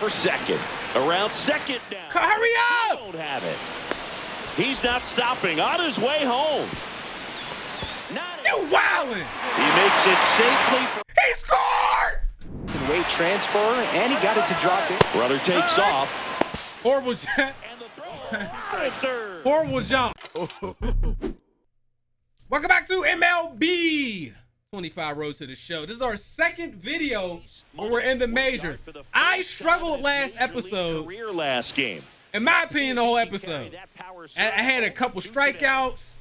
for second. Around second now. Hurry up! Don't have it. He's not stopping. On his way home. You wildin'! He makes it safely. He scored! And weight transfer, and he got it to drop it. Runner takes off. Horrible jump. Horrible jump. Welcome back to MLB 25 Road to the Show. This is our second video where we're in the majors. I struggled last episode. Last game. In my opinion, the whole episode. I had a couple strikeouts.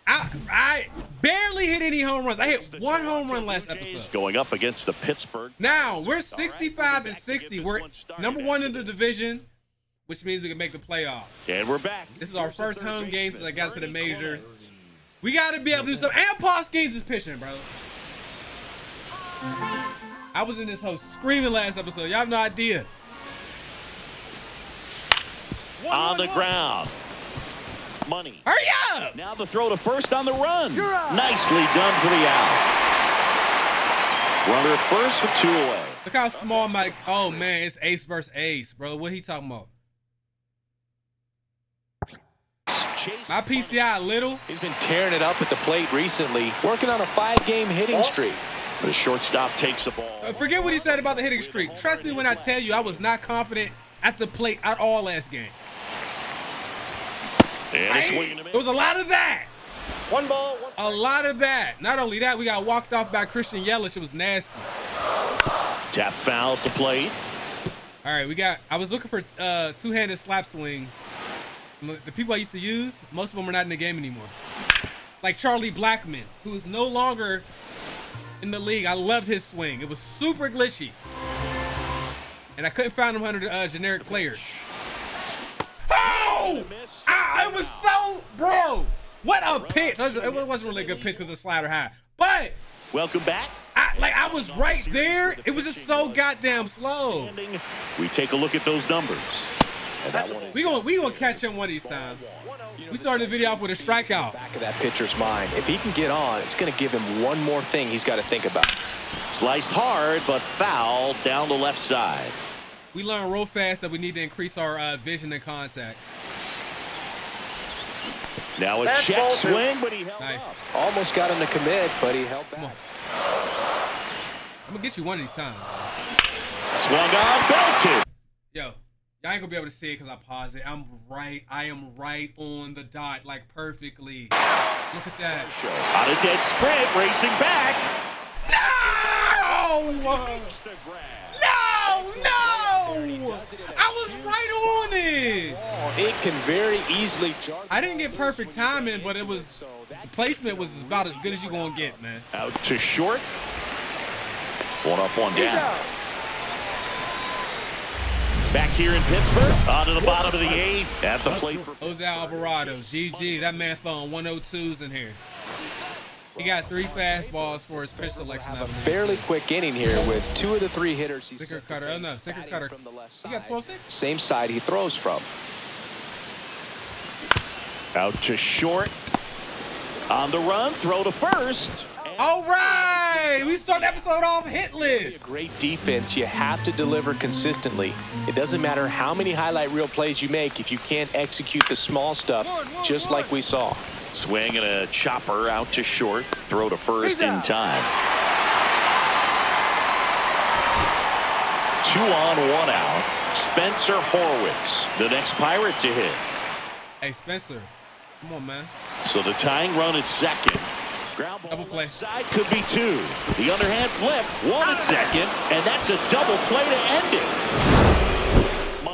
I barely hit any home runs. I hit one home run last episode. Going up against the Pittsburgh. Now, we're 65 and 60. We're number one in the division, which means we can make the playoffs. And we're back. This is our first home game since I got to the majors. We got to be able to do something. And Paul Skeens is pitching, bro. I was in this house screaming last episode. Y'all have no idea. On the ground. Money. Hurry up! Now the throw to first on the run. Nicely done for the out. Runner at first with 2 away. Look how small my... Oh, man, it's ace versus ace, bro. What he talking about? My PCI little. He's been tearing it up at the plate recently, working on a 5-game hitting streak. The shortstop takes the ball. Forget what he said about the hitting streak. Trust me when I tell you I was not confident at the plate at all last game. And a swing and a miss. There was a lot of that. One ball. A lot of that. Not only that, we got walked off by Christian Yelich. It was nasty. Tap foul at the plate. All right, I was looking for two-handed slap swings. The people I used to use, most of them are not in the game anymore. Like Charlie Blackmon, who is no longer in the league. I loved his swing. It was super glitchy. And I couldn't find him under the generic players. Oh! It was so, bro. What a pitch. It wasn't really a good pitch because the slider high. But welcome back. I was right there. It was just so goddamn slow. We take a look at those numbers. And that one is we gonna catch him one of these times. We started the video off with a strikeout. Back of that pitcher's mind. If he can get on, it's going to give him one more thing he's got to think about. Sliced hard, but foul down the left side. We learned real fast that we need to increase our vision and contact. Now a check swing, but he held up. Almost got him to commit, but he held back. I'm gonna get you one of these times. Swung on, belted. Yo, y'all ain't gonna be able to see it because I paused it. I am right on the dot, like perfectly. Look at that. On a dead sprint, racing back. No! I was right on it. It can very easily jar. I didn't get perfect timing, but the placement was about as good as you're gonna get, man. Out to short. 1 up, 1 down. Back here in Pittsburgh, on to the bottom of the 8th at the plate for Jose Alvarado. GG, that man throwing 102s in here. He got 3 fastballs for his pitch selection. A fairly quick inning here with 2 of the 3 hitters. Sinker cutter. Oh no, sinker cutter. He got 12-6. Same side he throws from. out to short. On the run, throw to first. All right, we start the episode off hitless. Great defense. You have to deliver consistently. It doesn't matter how many highlight reel plays you make if you can't execute the small stuff, just like we saw. Swing and a chopper out to short. Throw to first in time. 2 on, 1 out. Spencer Horwitz, the next Pirate to hit. Hey, Spencer, come on, man. So the tying run at second. Ground ball double play. Side could be 2. The underhand flip, 1 at second, and that's a double play to end it.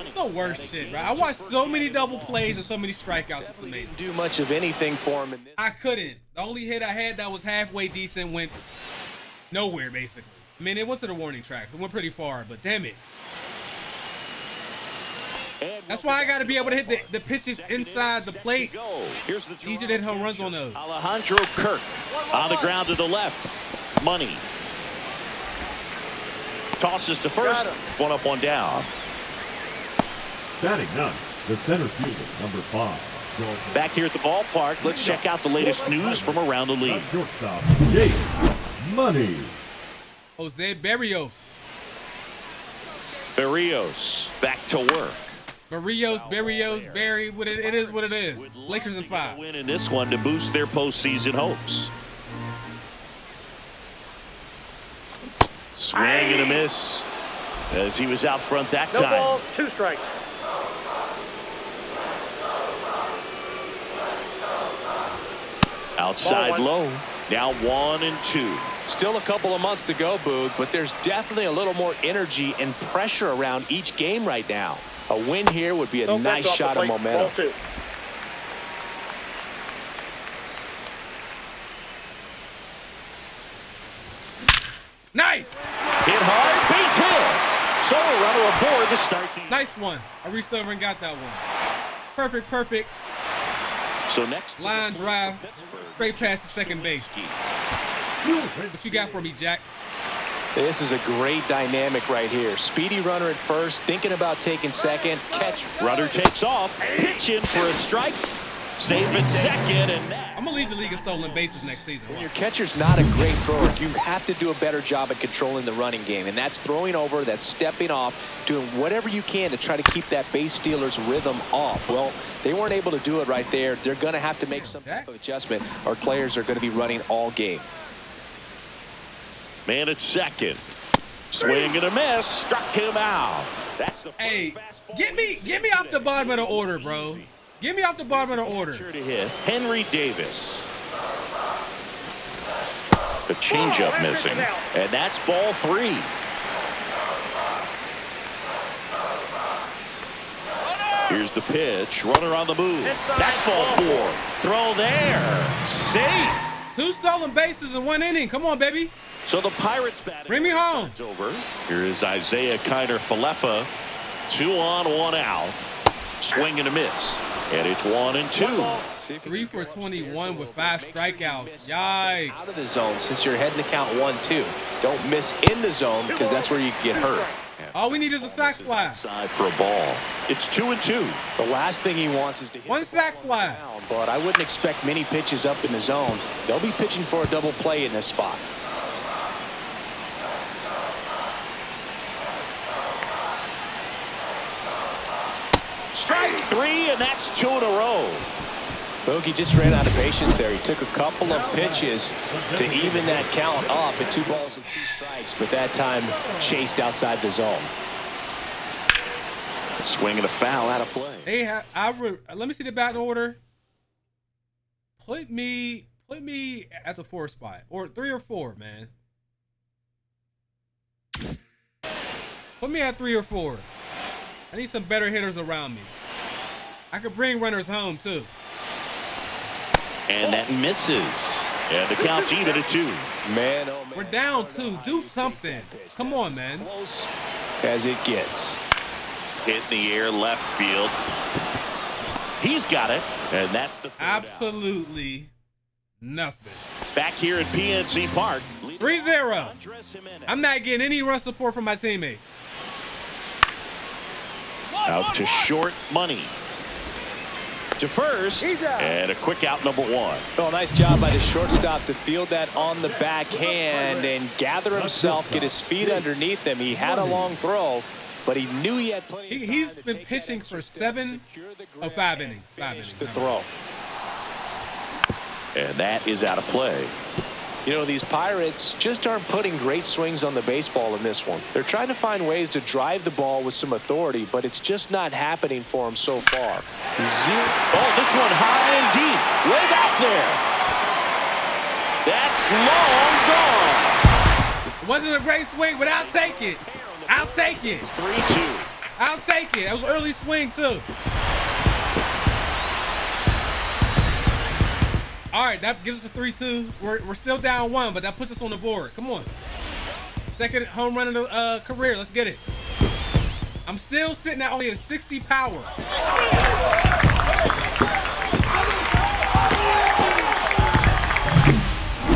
It's the worst shit, right? I watched so many double plays and so many strikeouts. It's amazing. Didn't do much of anything for him in this. I couldn't. The only hit I had that was halfway decent went nowhere, basically. I mean, it went to the warning track. It went pretty far, but damn it. That's why I got to be able to hit the pitches inside the plate. It's easier to hit home runs on those. Alejandro Kirk on the ground to the left. Money. Tosses to first. 1 up, 1 down. Batting ninth, the center fielder, number 5. Back here at the ballpark, let's check out the latest news from around the league. Shortstop, James Money. Jose Berrios. Berrios back to work. Berrios, Barry. It is what it is. Lakers in 5. Win in this one to boost their postseason hopes. Swing and a miss as he was out front that time. No balls, 2 strikes. Outside low. Now 1-2. Still a couple of months to go, Boog, but there's definitely a little more energy and pressure around each game right now. A win here would be a nice shot of momentum. Ball 2. Nice. Hit hard, base hit. So a runner aboard to start the Nice one. I reached over and got that one. Perfect. So next Line drive, straight past the second base. What you got for me, Jack? This is a great dynamic right here. Speedy runner at first, thinking about taking second. Catch. Runner takes off, pitching for a strike. Save at second, and I'm gonna lead the league in stolen bases next season. When your catcher's not a great thrower, you have to do a better job at controlling the running game, and that's throwing over, that's stepping off, doing whatever you can to try to keep that base stealer's rhythm off. Well, they weren't able to do it right there. They're going to have to make some type of adjustment. Our players are going to be running all game. man at second. Swing and a miss, struck him out. That's the first fastball. Get me off the bottom of the order, bro. Get me off the bottom of the order. Sure to hit. Henry Davis. The changeup missing, and that's ball 3. Here's the pitch. Runner on the move. That's ball 4. Throw there. Safe. 2 stolen bases in 1 inning. Come on, baby. So the Pirates batting. Bring me home. Over. Here is Isaiah Kiner-Falefa. 2 on, 1 out. Swing and a miss. And it's 1-2. 3 for 21 with 5 strikeouts. Yikes. Out of the zone since you're heading to count 1-2. Don't miss in the zone because that's where you get hurt. All we need is a sac fly. Side for a ball. It's 2-2. The last thing he wants is to hit 1 sac fly. But I wouldn't expect many pitches up in the zone. They'll be pitching for a double play in this spot. Strike 3, and that's 2 in a row. Bogey just ran out of patience there. He took a couple of pitches to even that count up at 2 balls and 2 strikes, but that time chased outside the zone. Swing and a foul out of play. They have. Let me see the batting order. Put me at the 4 spot, or 3 or 4, man. Put me at 3 or 4. I need some better hitters around me. I could bring runners home too. And that misses. And the count's even at 2. Man, oh man. We're down 2. Do something. Come on, man. Close as it gets. Hit in the air, left field. He's got it. And that's the third absolutely nothing. Back here at PNC Park. 3-0. I'm not getting any run support from my teammate. Out to short, money. To first, and a quick out, number 1. Well, nice job by the shortstop to field that on the backhand and gather himself, get his feet underneath him. He had a long throw, but he knew he had plenty of time. He's been pitching for 7 or 5 innings. 5 innings. The throw. And that is out of play. You know, these Pirates just aren't putting great swings on the baseball in this one. They're trying to find ways to drive the ball with some authority, but it's just not happening for them so far. Oh, this one high and deep. Way back there. That's long gone. It wasn't a great swing, but I'll take it. I'll take it. 3-2. I'll take it. That was an early swing, too. All right, that gives us a 3-2. We're still down 1, but that puts us on the board. Come on. Second home run of the career. Let's get it. I'm still sitting at only a 60 power.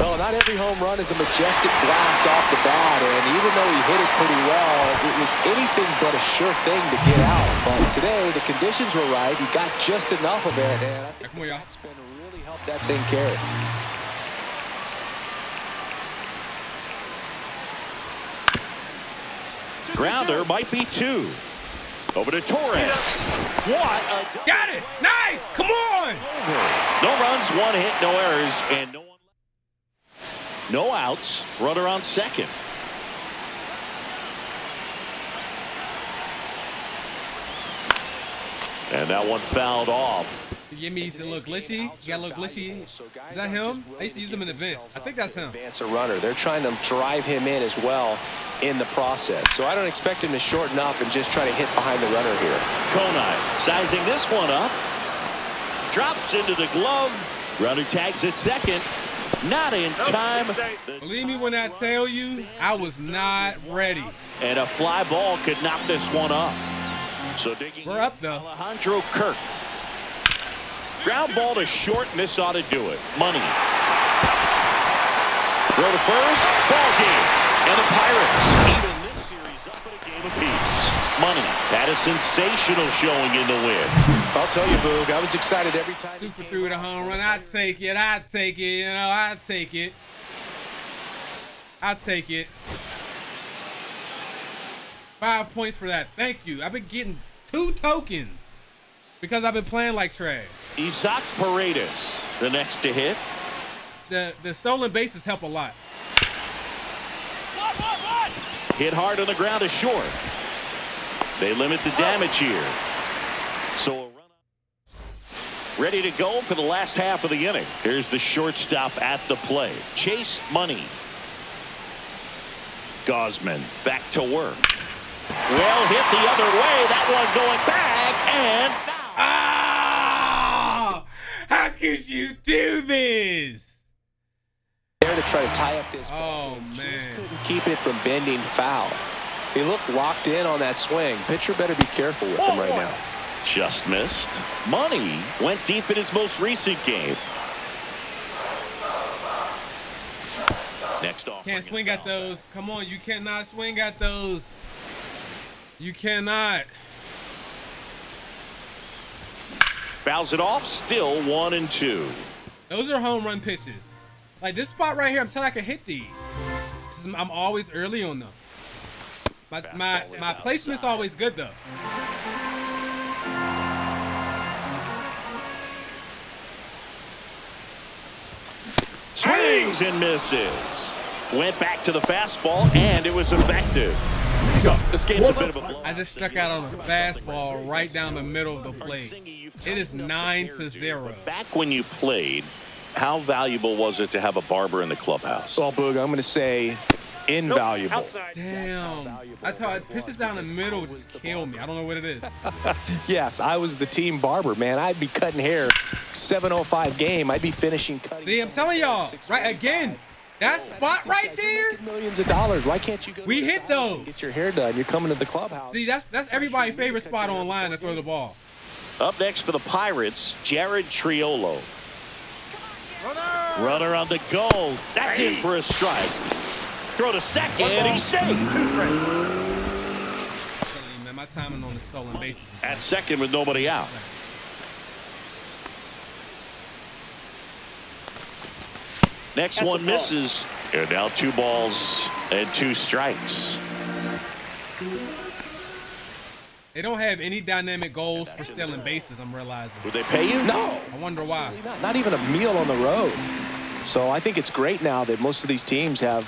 Well, not every home run is a majestic blast off the bat, and even though he hit it pretty well, it was anything but a sure thing to get out. But today, the conditions were right. He got just enough of it, and I think that's been really helped that thing carry. Grounder might be 2. Over to Torres. What a Got it. Nice. Come on. no runs, 1 hit, no errors, and no outs. Runner on second. And that one fouled off. Yimmy used to look glitchy. You got a little glitchy. Is that him? I used to use him in advance. I think that's him. Advance a runner. They're trying to drive him in as well in the process. So I don't expect him to shorten up and just try to hit behind the runner here. Konai sizing this one up. Drops into the glove. Runner tags at second. Not in time. Believe me when I tell you, I was not ready. And a fly ball could knock this one up. So digging We're up, though. Alejandro Kirk. Ground ball to short, and this ought to do it. Money. Throw to first. Ball game. And the Pirates even this series up in a game apiece. Money had a sensational showing in the win. I'll tell you, Boog, I was excited every time. 2 for 3 with a home run. I'd take it. I'd take it. You know, I'd take it. I'd take it. 5 points for that. Thank you. I've been getting 2 tokens because I've been playing like trash. Isaac Paredes, the next to hit. The stolen bases help a lot. Hit hard on the ground to short. They limit the damage here. So a run ready to go for the last half of the inning. Here's the shortstop at the plate. Chase Money. Gosman back to work. Well hit the other way. That one going back and foul. Ah! How could you do this? There to try to tie up this ball. Oh, man. Couldn't keep it from bending foul. He looked locked in on that swing. Pitcher better be careful with him right now. Just missed. Money went deep in his most recent game. Next off. Can't swing at those. Come on, you cannot swing at those. You cannot. Fouls it off. Still 1-2. Those are home run pitches. Like this spot right here, I'm telling you I can hit these. I'm always early on them. My placement's always good though. Swings and misses. Went back to the fastball, and it was effective. This game's a bit of a blow. I just struck out on a fastball right down the middle of the plate. It is 9-0. Back when you played, how valuable was it to have a barber in the clubhouse? Well, Boog, I'm going to say invaluable. Damn. That's how it pitches down the middle just kill me. I don't know what it is. Yes, I was the team barber, man. I'd be cutting hair 7:05 game. I'd be finishing cutting. See, I'm telling y'all, right again, that spot right there. Millions of dollars. Why can't you go? We hit those. Get your hair done. You're coming to the clubhouse. See, that's everybody's favorite spot online to throw the ball. Up next for the Pirates, Jared Triolo. Runner on the go. That's in for a strike. Throw to second, and he's safe. Man, my timing on the stolen bases. At second with nobody out. Next one misses. And now 2 balls and 2 strikes. They don't have any dynamic goals for stealing bases, I'm realizing. Would they pay you? No. I wonder why. Not even a meal on the road. So I think it's great now that most of these teams have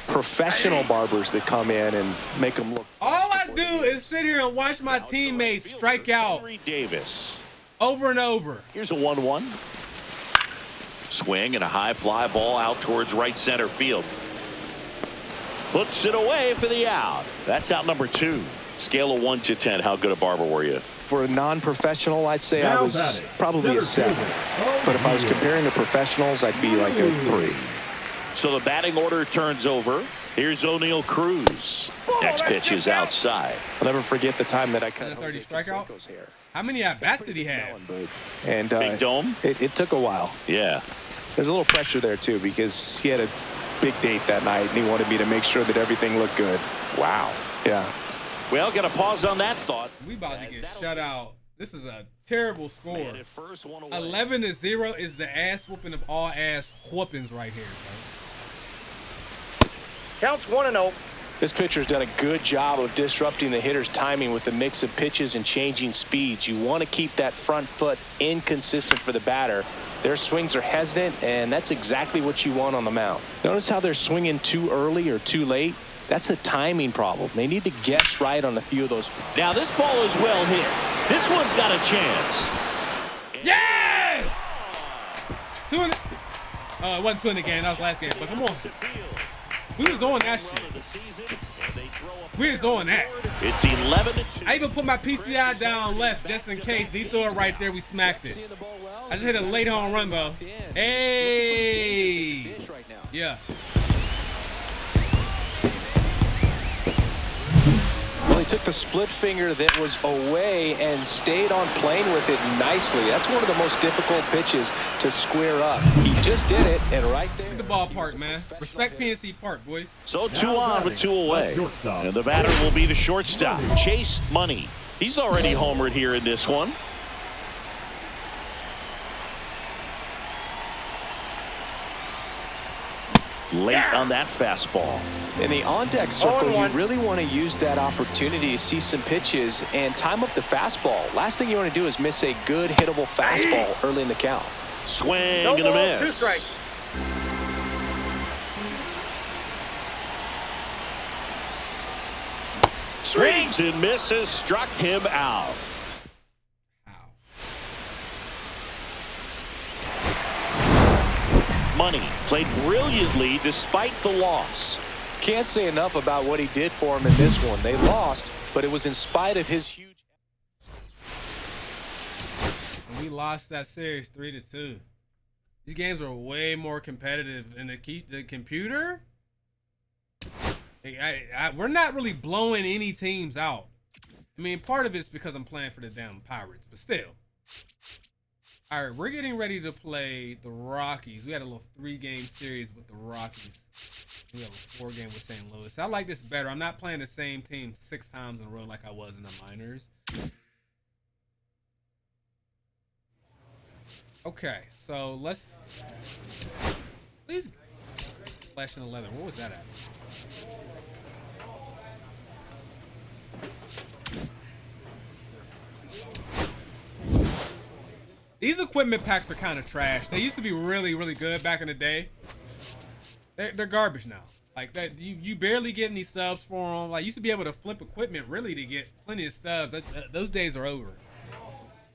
professional barbers that come in and make them look. All I do is sit here and watch my teammates strike out Henry Davis. over and over. Here's a 1-1. Swing and a high fly ball out towards right center field. Puts it away for the out. That's out number 2. Scale of 1 to 10. How good a barber were you? For a non-professional, I'd say I was probably a 7. But if I was comparing to professionals, I'd be like a 3. So the batting order turns over. Here's O'Neal Cruz. Next pitch is outside. I'll never forget the time that I cut 30 Jose strikeouts? Canseco's hair. How many at-bats did he have? And Big dome? It took a while. Yeah. There's a little pressure there, too, because he had a big date that night, and he wanted me to make sure that everything looked good. Wow. Yeah. Well, got to pause on that thought. We about to get shut out. This is a terrible score. Man, at first, 1 away. 11-0 is the ass whooping of all ass whoopings right here, bro. Counts 1-0. This pitcher's done a good job of disrupting the hitter's timing with the mix of pitches and changing speeds. You want to keep that front foot inconsistent for the batter. Their swings are hesitant, and that's exactly what you want on the mound. Notice how they're swinging too early or too late? That's a timing problem. They need to guess right on a few of those. Now this ball is well hit. This one's got a chance. Yes! It wasn't 2 in the game. That was last game. But come on. We was on that shit. We was on that. It's 11-2. I even put my PCI down left just in case. He threw it right there. We smacked it. I just hit a late home run, though. Hey! Yeah. Well, he took the split finger that was away and stayed on plane with it nicely. That's one of the most difficult pitches to square up. He just did it, and right there. Look at the ballpark, man. Respect PNC Park, boys. So 2 on with 2 away. And the batter will be the shortstop, Chase Money. He's already homered here in this one. Late on that fastball. In the on-deck circle, you really want to use that opportunity to see some pitches and time up the fastball. Last thing you want to do is miss a good hittable fastball early in the count. Swing and a miss. 2 strikes. Swings and misses, struck him out. Money played brilliantly despite the loss. Can't say enough about what he did for him in this one. They lost, but it was in spite of his huge. We lost that series 3-2. These games are way more competitive, and the computer. We're not really blowing any teams out. I mean, part of it's because I'm playing for the damn Pirates, but still. All right, we're getting ready to play the Rockies. We had a little 3-game series with the Rockies. We have a 4-game with St. Louis. I like this better. I'm not playing the same team 6 times in a row like I was in the minors. Okay, so let's please flash in the leather. What was that at? These equipment packs are kind of trash. They used to be really, really good back in the day. They're garbage now. Like that, you barely get any stubs for them. Like you used to be able to flip equipment really to get plenty of stubs. Those days are over.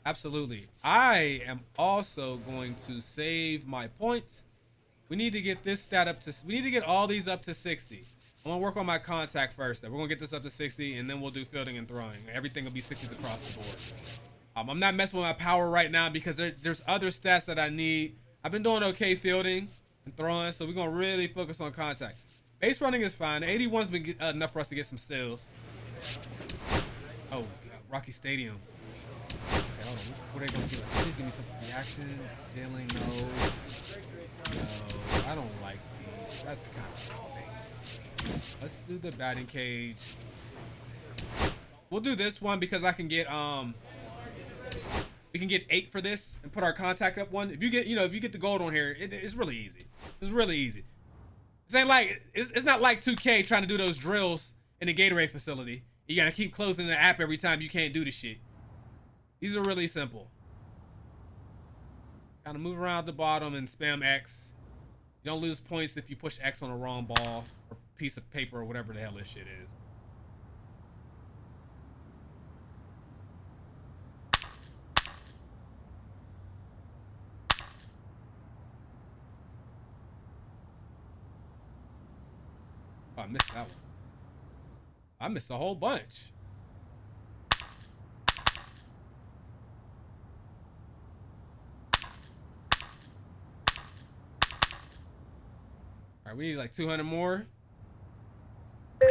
Absolutely. I am also going to save my points. We need to get this stat up to. We need to get all these up to 60. I'm gonna work on my contact first. We're gonna get this up to 60, and then we'll do fielding and throwing. Everything will be 60s across the board. I'm not messing with my power right now because there's other stats that I need. I've been doing okay fielding and throwing, so we're going to really focus on contact. Base running is fine. 81's been enough for us to get some steals. Oh, Rocky Stadium. Okay, hold on. What are they going to give us? Please give me some reaction. Stealing, no. No, I don't like these. That's kind of stinks. Let's do the batting cage. We'll do this one because I can get we can get 8 for this and put our contact up 1. If you get the gold on here, it's really easy. It's really easy. It's not like 2K trying to do those drills in the Gatorade facility. You gotta keep closing the app every time you can't do the shit. These are really simple. Kind of move around the bottom and spam X. You don't lose points if you push X on a wrong ball or piece of paper or whatever the hell this shit is. Oh, I missed that one. I missed a whole bunch. All right, we need like 200 more. Here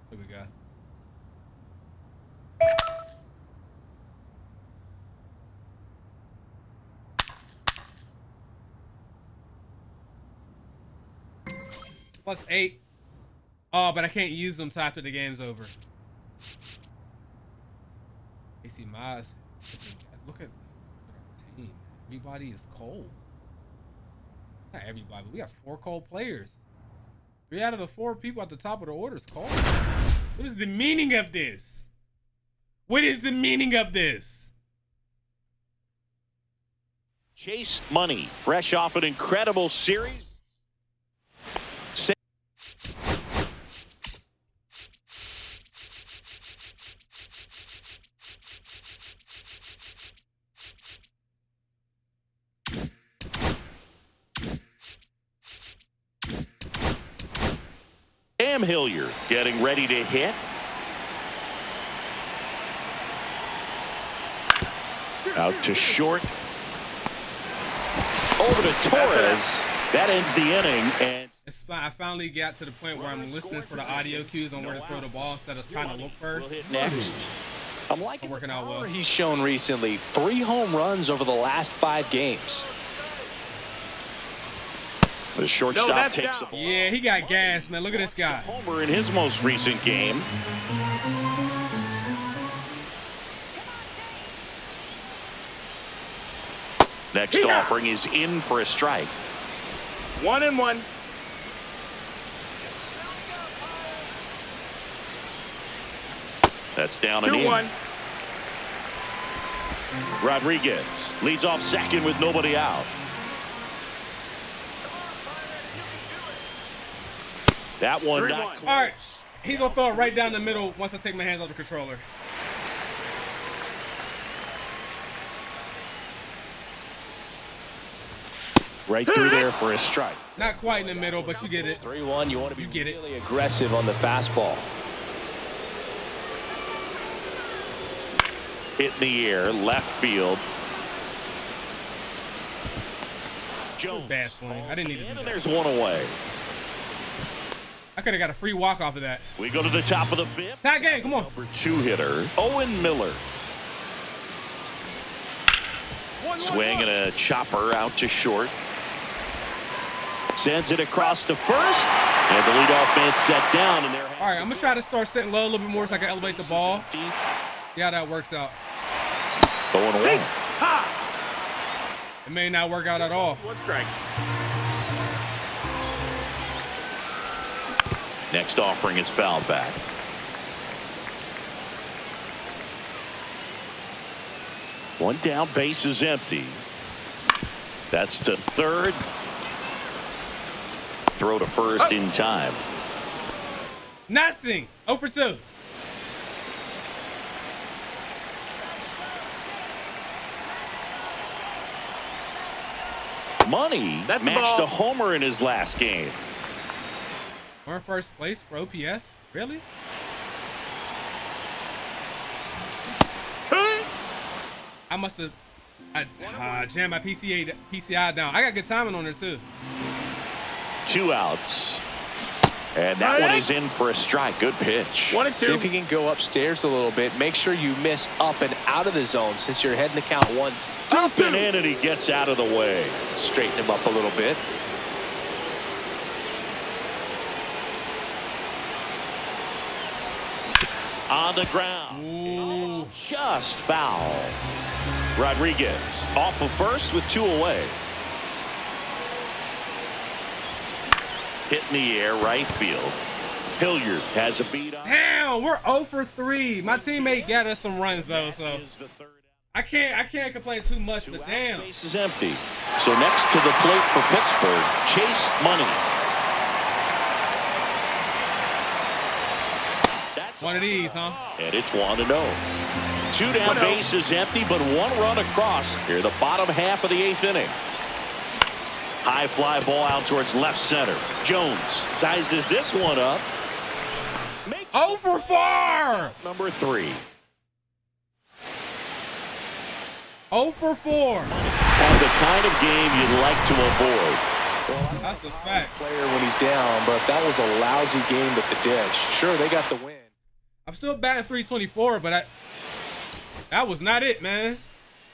we go. Plus 8. Oh, but I can't use them till after the game's over. AC Miles. Look at our team. Everybody is cold. Not everybody, but we got 4 cold players. 3 out of the 4 people at the top of the order is called. What is the meaning of this? What is the meaning of this? Chase Money, fresh off an incredible series. Sam Hilliard getting ready to hit. Out to short. Over to Torres. That ends the inning. And It's fine. I finally got to the point where I'm listening for the audio cues on where to throw the ball instead of trying to look first. we'll hit next. I'm liking Working the out well. power he's shown recently. 3 home runs over the last 5 games. The shortstop takes the ball. Yeah, he got gas, man. Look at this guy. Homer in his most recent game. Next offering is in for a strike. 1-1. That's down and in. 2-1. Rodriguez leads off second with nobody out. That one not close. All right, he's gonna throw it right down the middle once I take my hands off the controller. Right through there for a strike. Not quite in the middle, but you get it. 3-1. You want to be You get it. really aggressive on the fastball. Hit in the air, left field. Jones. Bad swing. I didn't need to do And that. there's one away. I could have got a free walk off of that. We go to the top of the 5th. Tie game, come on. Number 2 hitter, Owen Miller. Swing and a chopper out to short. Sends it across to first. And the leadoff man set down. And there. All right, I'm gonna try to start sitting low a little bit more so I can elevate the ball. See how that works out. 0-1. It may not work out at all. 1 strike. Next offering is fouled back. One down, base is empty. That's to third. Throw to first in time. Nothing. 0 for 2. Money That's the matched ball. a homer in his last game. We're in first place for OPS. Really? I must have jammed my PCI down. I got good timing on there too. 2 outs. And that one is in for a strike. Good pitch. 1-2. See if you can go upstairs a little bit. Make sure you miss up and out of the zone since you're heading to count 1. Up and in, and he gets out of the way. Straighten him up a little bit. On the ground. Ooh. It's just foul. Rodriguez off of first with 2 away. Hit in the air, right field. Hilliard has a beat on. Damn, we're 0 for 3. My teammate got us some runs though, so Is the third I can't complain too much. out. But 2 outs, damn, base is empty. So next to the plate for Pittsburgh, Chase Money. That's one of these, huh? And it's 1-0. 2 down, base is empty, but 1 run across here, the bottom half of the 8th inning. High fly ball out towards left center. Jones sizes this one up. Makes 0 for 4. number 3. 0 for 4. And the kind of game you'd like to avoid. That's a fact. Player when he's down, but that was a lousy game at the dish. Sure, they got the win. I'm still batting 324, but that was not it, man.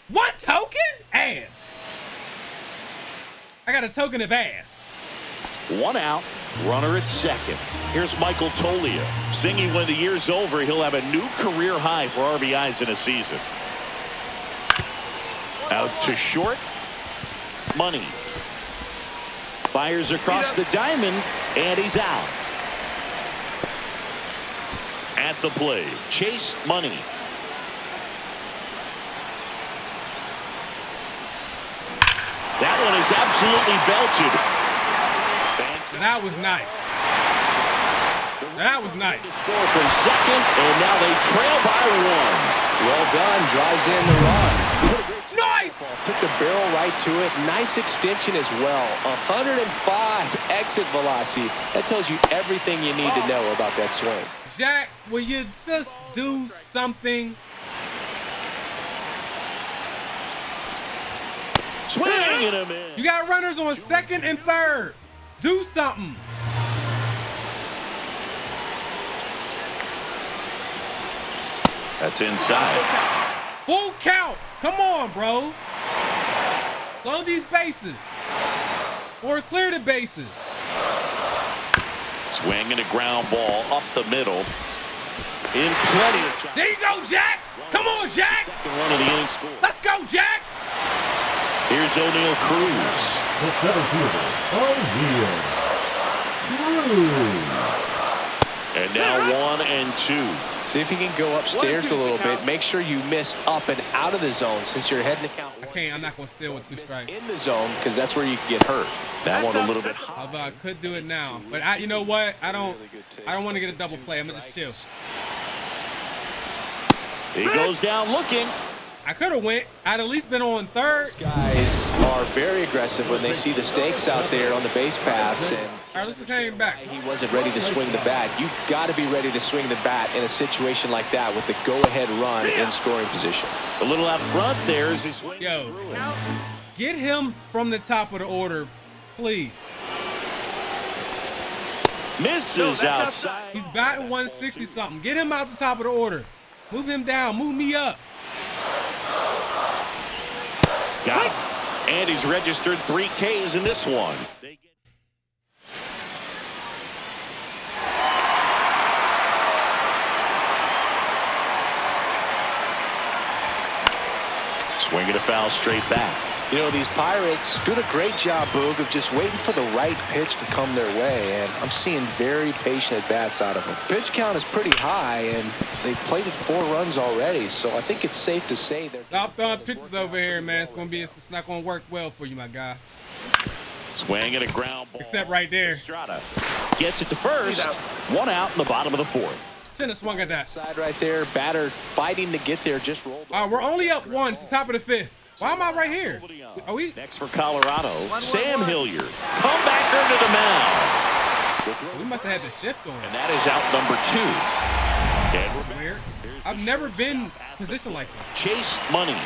What token? Ass. I got a token of ass. 1 out, runner at second. Here's Michael Tolia. Singing when the year's over, he'll have a new career high for RBIs in a season. Out to short. Money. Fires across the diamond. And he's out. At the plate, Chase Money. That one is absolutely belted. So that was nice. That was nice. Score from second, and now they trail by one. Well done. Drives in the run. Nice! Took the barrel right to it. Nice extension as well. 105 exit velocity. That tells you everything you need to know about that swing. Jack, will you just do something? Swing and a miss. You got runners on second and third. Do something. That's inside. Full count. Come on, bro. Load these bases. Or clear the bases. Swing and a ground ball up the middle. In plenty of time. There you go, Jack. Come on, Jack. Second run of the inning score. Let's go, Jack. Here's O'Neal Cruz. The center fielder, O'Neal Cruz. And now 1-2. See if you can go upstairs a little bit. Make sure you miss up and out of the zone since you're heading to count. I'm not going to steal with 2 strikes. In the zone because that's where you can get hurt. That one a little bit high. Although I could do it now. But you know what? I don't want to get a double play. I'm going to just chill. He goes down looking. I could have went. I'd at least been on third. Guys are very aggressive when they see the stakes out there on the base paths. And All right, let's just hang back. he wasn't ready to swing the bat. You got to be ready to swing the bat in a situation like that with the go-ahead run in scoring position. A little out front there as he swings Yo, through it. get him from the top of the order, please. Misses outside. He's batting 160 something. Get him out the top of the order. Move him down. Move me up. Got him. And he's registered 3 Ks in this one. Swinging a foul straight back. You know, these Pirates doing a great job, Boog, of just waiting for the right pitch to come their way, and I'm seeing very patient at-bats out of them. Pitch count is pretty high, and they've plated 4 runs already, so I think it's safe to say they're... Stop throwing pitches over here, man. It's not going to work well for you, my guy. Swing and a ground ball. Except right there. Estrada gets it to first. 1 out in the bottom of the 4th. Shouldn't have swung at that. Side right there, batter fighting to get there, just rolled. All right, we're only up 1. It's the top of the 5th. Why am I right here? Are we? Next for Colorado, Sam Hilliard. Comebacker to the mound. We must have had the shift on. And that is out number 2. And we're Weird. I've never been positioned like that. Chase Money.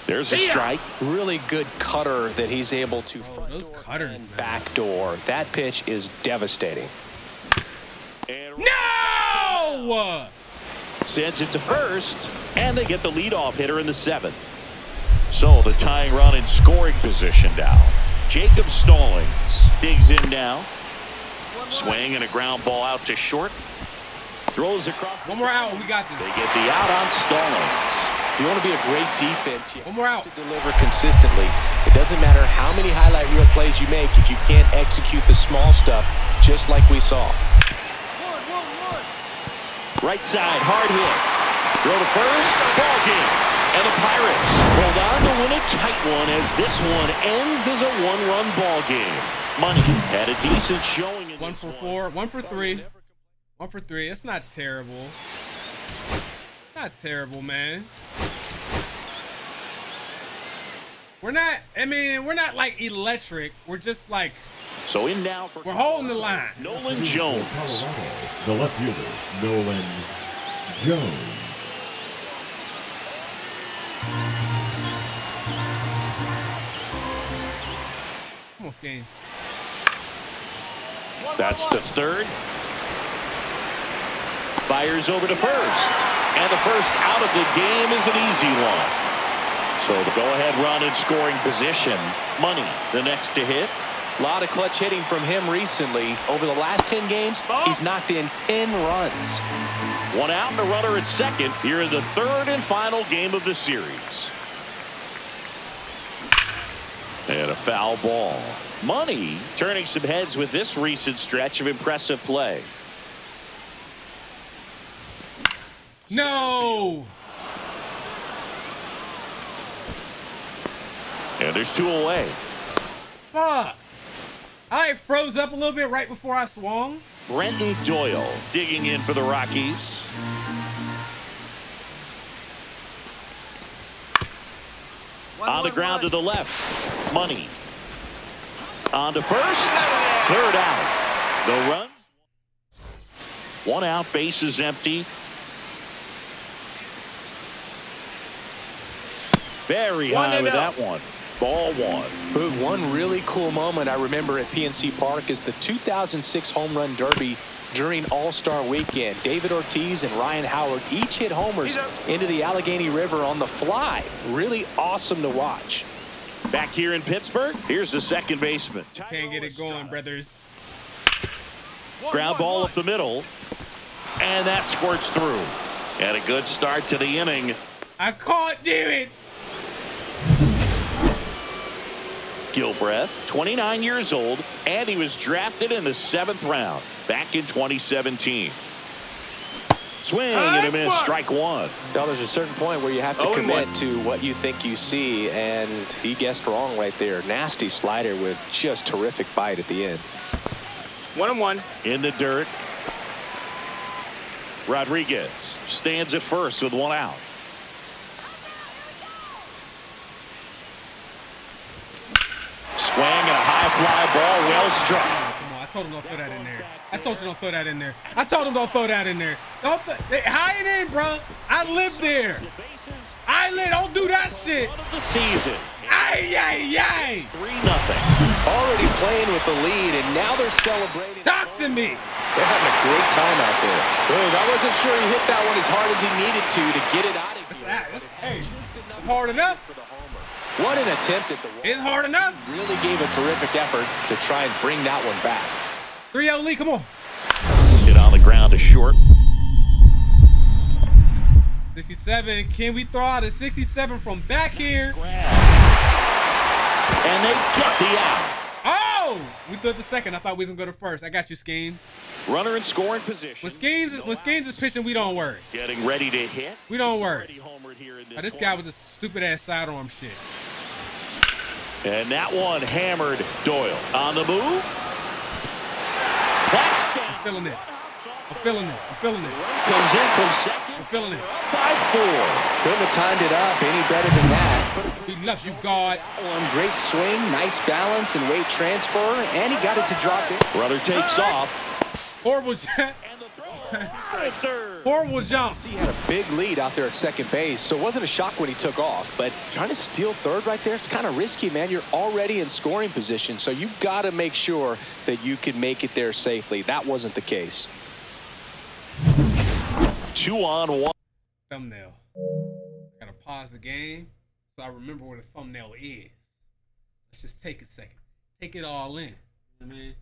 There's a strike. Really good cutter that he's able to front those door cutters, and man. back door. That pitch is devastating. And No! sends it to first, and they get the leadoff hitter in the 7th. So the tying run in scoring position now. Jacob Stallings digs in now. Swing and a ground ball out to short. Throws across. One more out, we got this. They get the out on Stallings. If you want to be a great defense, you One more out. have to deliver consistently. It doesn't matter how many highlight reel plays you make if you can't execute the small stuff, just like we saw. Right side, hard hit. Throw to first, ball game. And the Pirates hold on to win a tight one as this one ends as a 1-run ball game. Money had a decent showing in 1 this for one. 4, 1 for 3. 1 for 3. That's not terrible. Not terrible, man. We're not like electric. We're just like, So in now for we're holding the line. Nolan Jones. Colorado, the left fielder, Nolan Jones. Come on, Skanes. That's the 3rd. Fires over to first. And the first out of the game is an easy one. So the go-ahead run in scoring position. Money, the next to hit. A lot of clutch hitting from him recently. Over the last 10 games, he's knocked in 10 runs. One out and a runner at second here in the third and final game of the series. And a foul ball. Money turning some heads with this recent stretch of impressive play. No. And there's two away. Fuck. I froze up a little bit right before I swung. Brenton Doyle digging in for the Rockies. On the ground to the left. Money. On to first. Third out. The run. One out. Base is empty. Very high with that one. Ball one. But one really cool moment I remember at PNC Park is the 2006 Home Run Derby during All-Star Weekend. David Ortiz and Ryan Howard each hit homers into the Allegheny River on the fly. Really awesome to watch. Back here in Pittsburgh, here's the second baseman. Can't get it going, brothers. Ground ball up the middle. And that squirts through. And a good start to the inning. I can't do it. Gilbreth, 29 years old, and he was drafted in the 7th round back in 2017. Swing and a miss, strike one. Now there's a certain point where you have to commit to what you think you see, and he guessed wrong right there. Nasty slider with just terrific bite at the end. 1-1. In the dirt. Rodriguez stands at first with one out. Swing and a high fly ball, well struck. Come on, I told him don't throw that in there. I told you don't throw that in there. I told him don't throw that in there. Don't high it in, bro. I live there. Don't do that shit. Of the season. Ay. 3-0. Already playing with the lead, and now they're celebrating. Talk to me. They're having a great time out there. I wasn't sure he hit that one as hard as he needed to get it out of here. Hey, it's hard enough. What an attempt at the wall. It's hard enough. Really gave a terrific effort to try and bring that one back. 3-0 lead, come on. Hit on the ground to short. 67. Can we throw out a 67 from back here? And they get the out. Oh! We threw it the second. I thought we was going to go to first. I got you, Skeens. Runner in scoring position. When Skeens is pitching, we don't worry. Getting ready to hit. We don't worry. Now, this guy with this stupid-ass sidearm shit. And that one hammered Doyle. On the move. That's down. I'm feeling it. Comes in from second. I'm feeling it. 5-4. Couldn't have timed it up any better than that. We love you, God. One great swing, nice balance and weight transfer, and he got it to drop in. Runner takes off. Horrible jump. Horrible jump. He had a big lead out there at second base, so it wasn't a shock when he took off. But trying to steal third right there, it's kind of risky, man. You're already in scoring position, so you've got to make sure that you can make it there safely. That wasn't the case. 2-on-1. Thumbnail. I gotta pause the game so I remember where the thumbnail is. Let's just take a second. Take it all in. You know what I mean?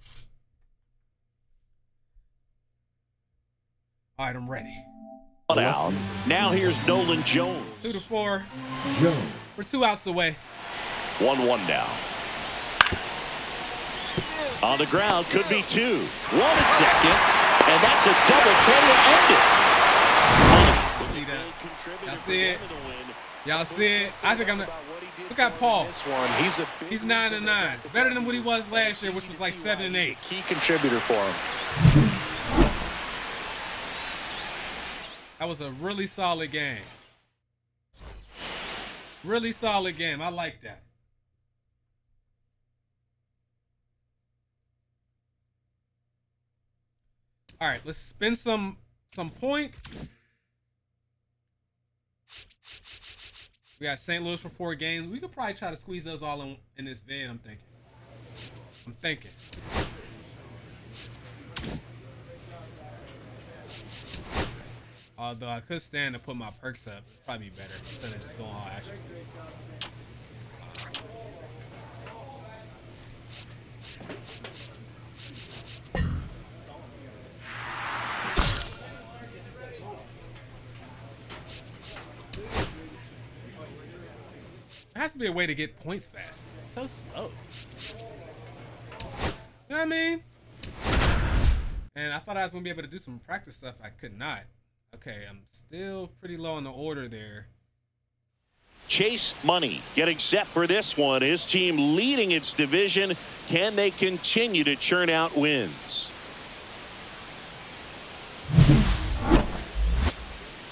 All right, I'm ready. Out. Now here's Nolan Jones. 2-4. Jones. We're 2 outs away. 1-1 now. On the ground, could be 2. 1 at second, and that's a double play to end it. See that? Y'all see it? Y'all see it? I think I'm. Look at Paul. He's 9-9. It's better than what he was last year, which was like 7-8. Key contributor for him. That was a really solid game. Really solid game. I like that. All right, let's spend some points. We got St. Louis for 4 games. We could probably try to squeeze those all in this vid, I'm thinking. Although I could stand to put my perks up. It'd probably be better instead of just going all action. has to be a way to get points faster. It's so slow. You know what I mean? And I thought I was gonna be able to do some practice stuff. I could not. Okay, I'm still pretty low on the order there. Chase Money getting set for this one. His team leading its division. Can they continue to churn out wins?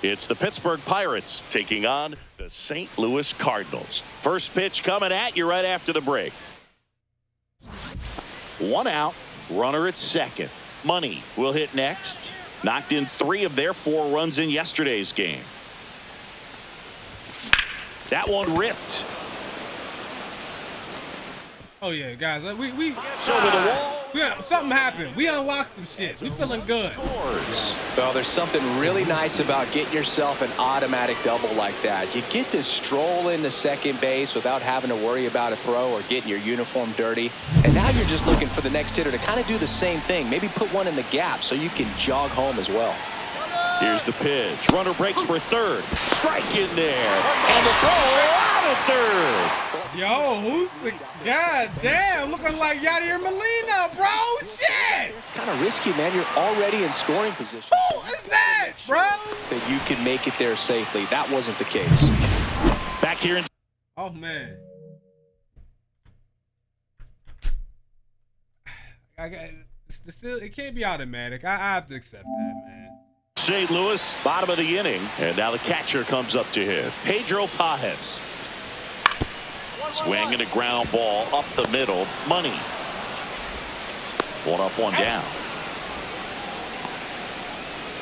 It's the Pittsburgh Pirates taking on the St. Louis Cardinals. First pitch coming at you right after the break. 1 out, runner at second. Money will hit next. Knocked in 3 of their 4 runs in yesterday's game. That one ripped. Oh yeah, guys, we It's over the wall. yeah, something happened. We unlocked some shit. We feeling good. Scores. Well, there's something really nice about getting yourself an automatic double like that. You get to stroll into second base without having to worry about a throw or getting your uniform dirty. And now you're just looking for the next hitter to kind of do the same thing. Maybe put one in the gap so you can jog home as well. Here's the pitch. Runner breaks for third. Strike in there. And the throw out of third. Yo, who's the god damn looking like Yadier Molina, bro? Shit! It's kind of risky, man. You're already in scoring position. Who is that, bro? That you can make it there safely. That wasn't the case. Back here in. Oh man. I got still it can't be automatic. I have to accept that, man. St. Louis, bottom of the inning. And now the catcher comes up to him. Pedro Pajes. Swinging a ground ball up the middle. Money. 1 up, 1 down.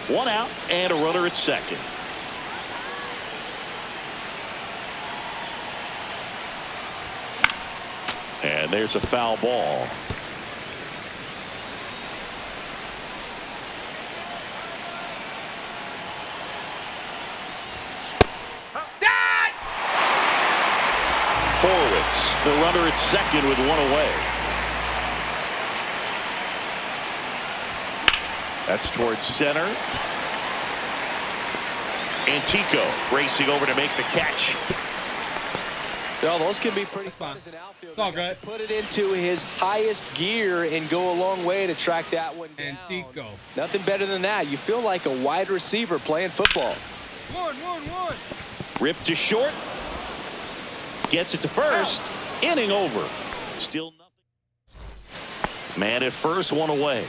1 out and a runner at second. And there's a foul ball. The runner at second with 1 away. That's towards center. Antico racing over to make the catch. Well, those can be pretty fun. Outfield. It's all good. Put it into his highest gear and go a long way to track that one down. Antico. Nothing better than that. You feel like a wide receiver playing football. One. Ripped to short. Gets it to first. Inning over. Still nothing. Man at first, 1 away.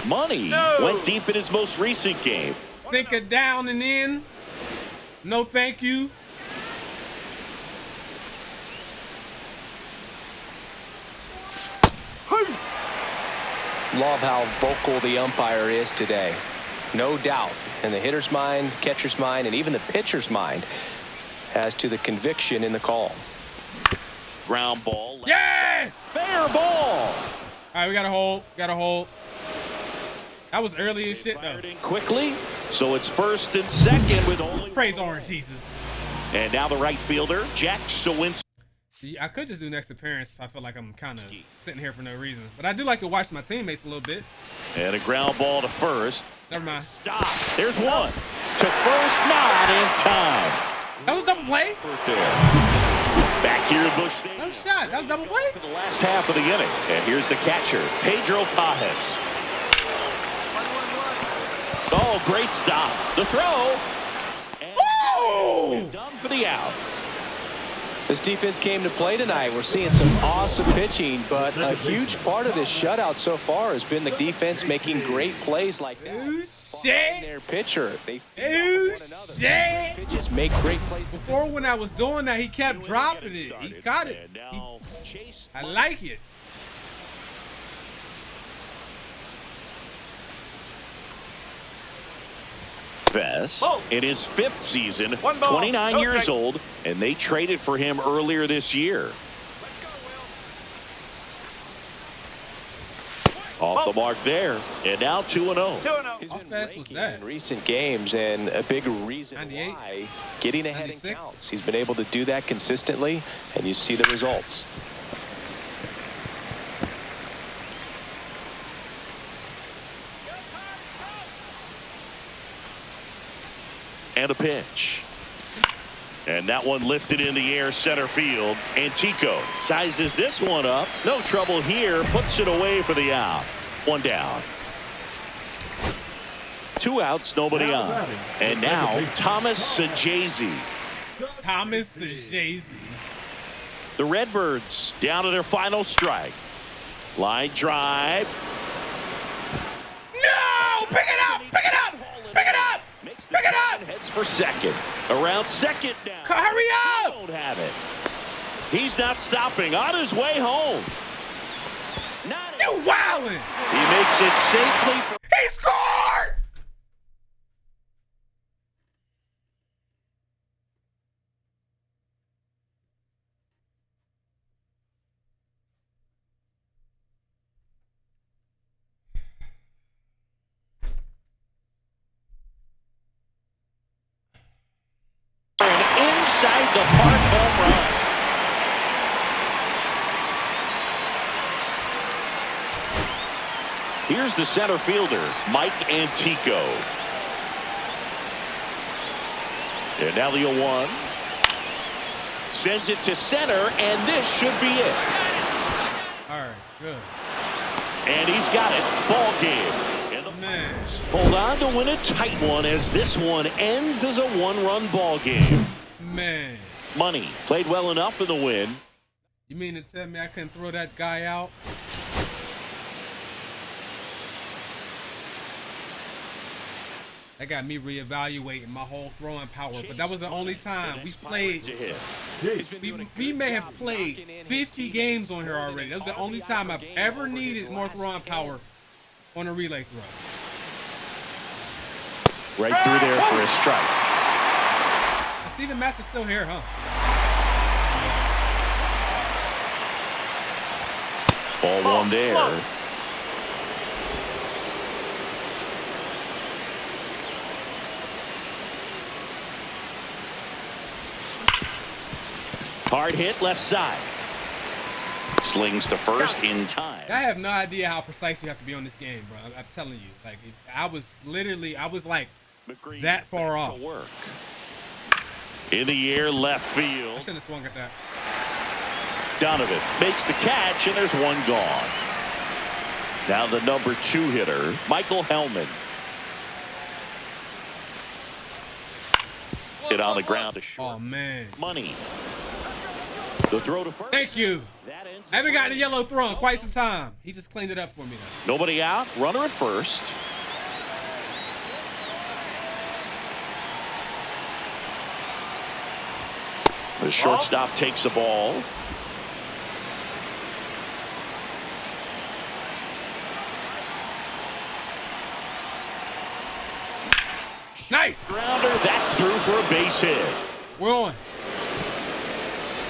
Money went deep in his most recent game. Sink it down and in. No thank you. Love how vocal the umpire is today. No doubt in the hitter's mind, catcher's mind, and even the pitcher's mind as to the conviction in the call. Ground ball. Yes! Fair ball. All right, we got to hold. That was early as shit, though. Quickly, so it's first and second with only. Praise Orange Jesus. And now the right fielder, Jack Sowinski. I could just do next appearance if I feel like I'm kind of sitting here for no reason. But I do like to watch my teammates a little bit. And a ground ball to first. Never mind. Stop. There's one. To first, not in time. That was a double play? Back here in Busch Stadium. No shot. That was double play? For the last half of the inning. And here's the catcher, Pedro Pajes. Oh, great stop. The throw. And done for the out. This defense came to play tonight. We're seeing some awesome pitching, but a huge part of this shutout so far has been the defense making great plays like that. Ooh, shit. Their pitcher, they Ooh, one another. shit. Pitches make great plays. Before when I was doing that, he kept dropping it. He caught it. And now Chase. I like it. Best in his 5th season, 29 years old, and they traded for him earlier this year. Off the mark there, and now 2-0. He's How been fast was raking that? in recent games, and a big reason 98? why getting ahead in 96? counts. He's been able to do that consistently, and you see the results. And a pitch. And that one lifted in the air center field. Antico sizes this one up. No trouble here. Puts it away for the out. One down. 2 outs, nobody on. And now Thomas Sajazi. Thomas Sajazi. The Redbirds down to their final strike. Line drive. No! Pick it up! Pick it up! Pick it up! Makes the Pick it catch up! and heads for second. Around second now. Hurry up! Don't have it. He's not stopping. On his way home. Not You wildin'! He makes it safely for. He scored! Inside the park home run. Here's the center fielder, Mike Antico. And now the 0-1. Sends it to center, and this should be it. All right, good. And he's got it. Ball game. And the Man. Pirates hold on to win a tight one as this one ends as a 1-run ball game. Man. Money played well enough for the win. You mean to tell me I couldn't throw that guy out? That got me reevaluating my whole throwing power, but that was the only time we played. We may have played 50 games on here already. That was the only time I've ever needed more throwing power on a relay throw. Right through there for a strike. Steven Matz is still here, huh? Ball one there. Hard hit left side. Slings to first in time. I have no idea how precise you have to be on this game, bro. I'm telling you. Like, I was like McGree that far back off. to work. In the air, left I field. shouldn't have swung at that. Donovan makes the catch, and there's one gone. Now the number 2 hitter, Michael Hellman. Hit on the ground to short. Oh, man. Money. The throw to first. Thank you. That ends I haven't gotten a yellow throw in quite some time. He just cleaned it up for me, though. Nobody out. Runner at first. The shortstop takes the ball. Nice. Grounder. That's through for a base hit. We're on.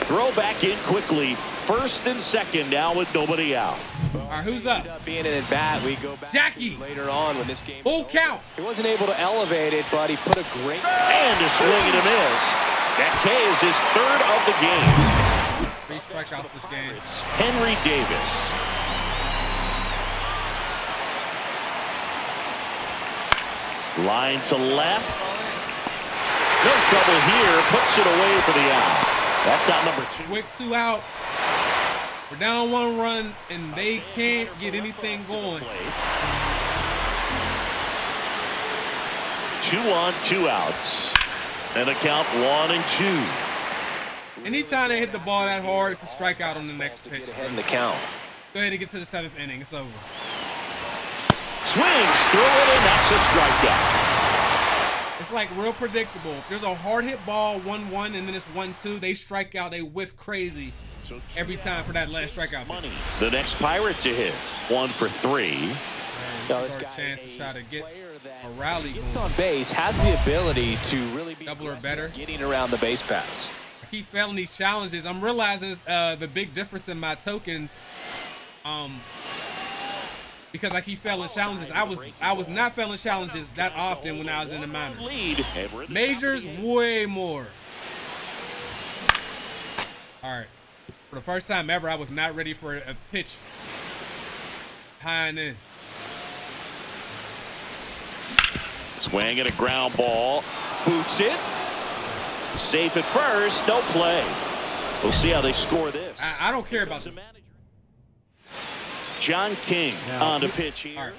Throw back in quickly. First and second now with nobody out. All right, who's up? Being an at-bat, we go back Jackie. to later on when this game. Full count. He wasn't able to elevate it, but he put a great. And a swing and a miss. That K is his 3rd of the game. 3 strikeouts this game. It's Henry Davis. Line to left. No trouble here. Puts it away for the out. That's out number 2. Quick 2 out. We're down 1 run, and they can't get anything going. 2 on, 2 outs. And a count 1-2. Anytime they hit the ball that hard, it's a strikeout on the next pitch. Ahead in the count. Go ahead and get to the 7th inning. It's over. Swings through it, and that's a strikeout. It's like real predictable. If there's a hard hit ball, 1-1, and then it's 1-2, they strike out. They whiff crazy every time for that last strikeout. Money. The next Pirate to hit. 1 for 3. This Our guy, chance to try to get a rally gets going. on base, has the ability to really be Double or aggressive better. getting around the base paths. I keep failing these challenges. I'm realizing the big difference in my tokens. Because I keep failing challenges. I was not failing challenges that often when I was in the minors. Lead. Majors, way more. All right. For the first time ever, I was not ready for a pitch high and in. Swing and a ground ball. Boots it. Safe at first. No play. We'll see how they score this. I don't care about them. John King on the pitch here.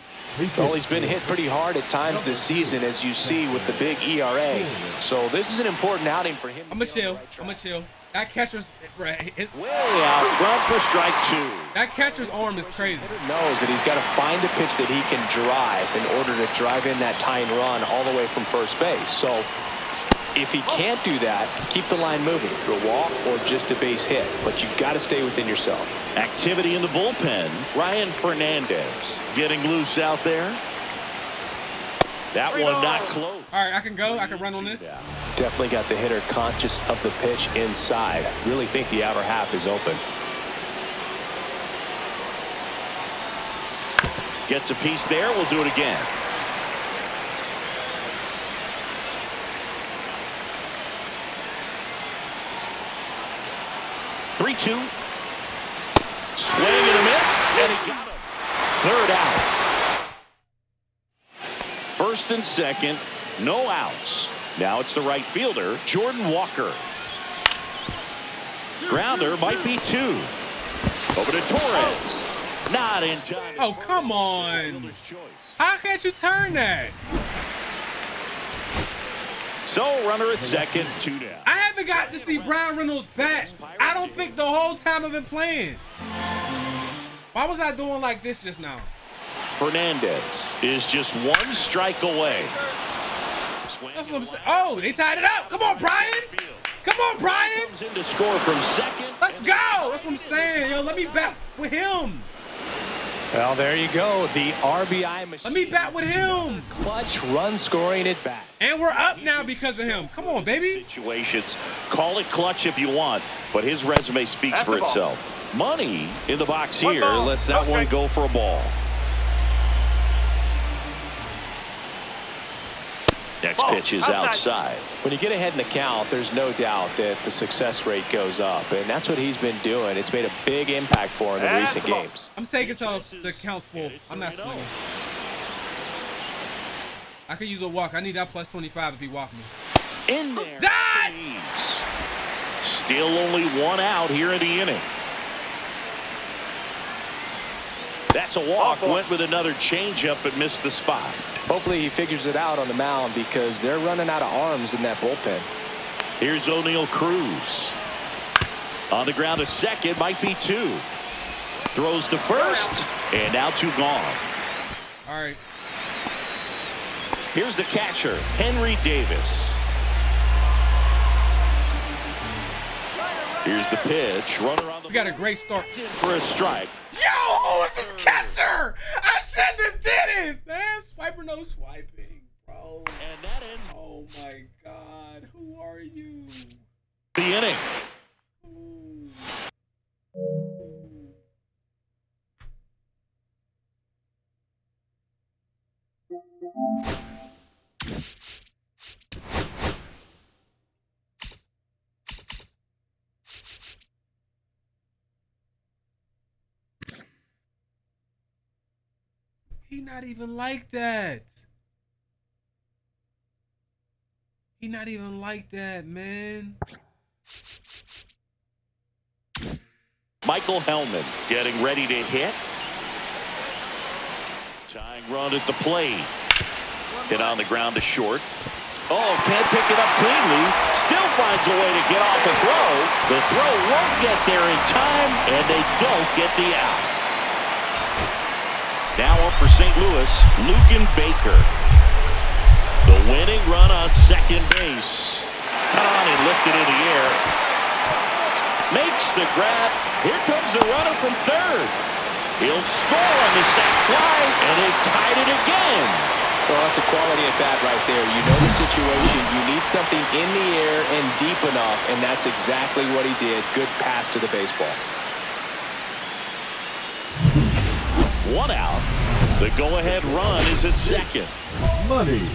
Well, he's been hit pretty hard at times this season, as you see with the big ERA. So this is an important outing for him. I'm going to chill. That catcher's way out front for strike 2. That catcher's arm is crazy. He knows that he's got to find a pitch that he can drive in order to drive in that tying run all the way from first base. So if he can't do that, keep the line moving. A walk or just a base hit. But you've got to stay within yourself. Activity in the bullpen. Ryan Fernandez getting loose out there. That one not close. All right, I can go. I can run on this. Yeah. Definitely got the hitter conscious of the pitch inside. Really think the outer half is open. Gets a piece there. We'll do it again. Three-two. Swing and a miss, and he got him. Third out. First and second, no outs. Now it's the right fielder, Jordan Walker. Grounder might be 2. Over to Torres. Not in time. Oh, come on. How can't you turn that? So, runner at second, 2 down. I haven't got to see Brian Reynolds bat. I don't think the whole time I've been playing. Why was I doing like this just now? Fernandez is just 1 strike away. That's what I'm saying. Oh, they tied it up. Come on, Brian. Come on, Brian. Comes in to score from second. Let's go. That's what I'm saying. Yo, let me bat with him. Well, there you go. The RBI machine. Let me bat with him. Clutch run scoring at bat. And we're up now because of him. Come on, baby. Situations. Call it clutch if you want, but his resume speaks for itself. Money in the box here. Lets that one go for a ball. Next pitch is outside. When you get ahead in the count, there's no doubt that the success rate goes up, and that's what he's been doing. It's made a big impact for him in recent games. I'm taking till the count's full. I'm not swinging. I could use a walk. I need that plus 25 if he walk me. In there. Done! Still only 1 out here in the inning. That's a walk. Went with another changeup but missed the spot. Hopefully he figures it out on the mound because they're running out of arms in that bullpen. Here's O'Neal Cruz. On the ground to second, might be 2. Throws to first, and now 2 gone. All right. Here's the catcher, Henry Davis. Here's the pitch. Runner on the. We got a great start. For a strike. Yo, who is this catcher? I shouldn't have did it, man. Swiper, no swiping, bro. And that ends. Oh my God, who are you? The inning. Ooh. He not even like that. He not even like that, man. Michael Hellman getting ready to hit. Tying run at the plate. Hit on the ground to short. Oh, can't pick it up cleanly. Still finds a way to get off a throw. The throw won't get there in time, and they don't get the out. Now up for St. Louis, Lucan Baker. The winning run on second base. On and lifted in the air. Makes the grab. Here comes the runner from third. He'll score on the sac fly, and they tied it again. Well, that's a quality at bat right there. You know the situation. You need something in the air and deep enough, and that's exactly what he did. Good pass to the baseball. 1 out. The go-ahead run is at second. Money.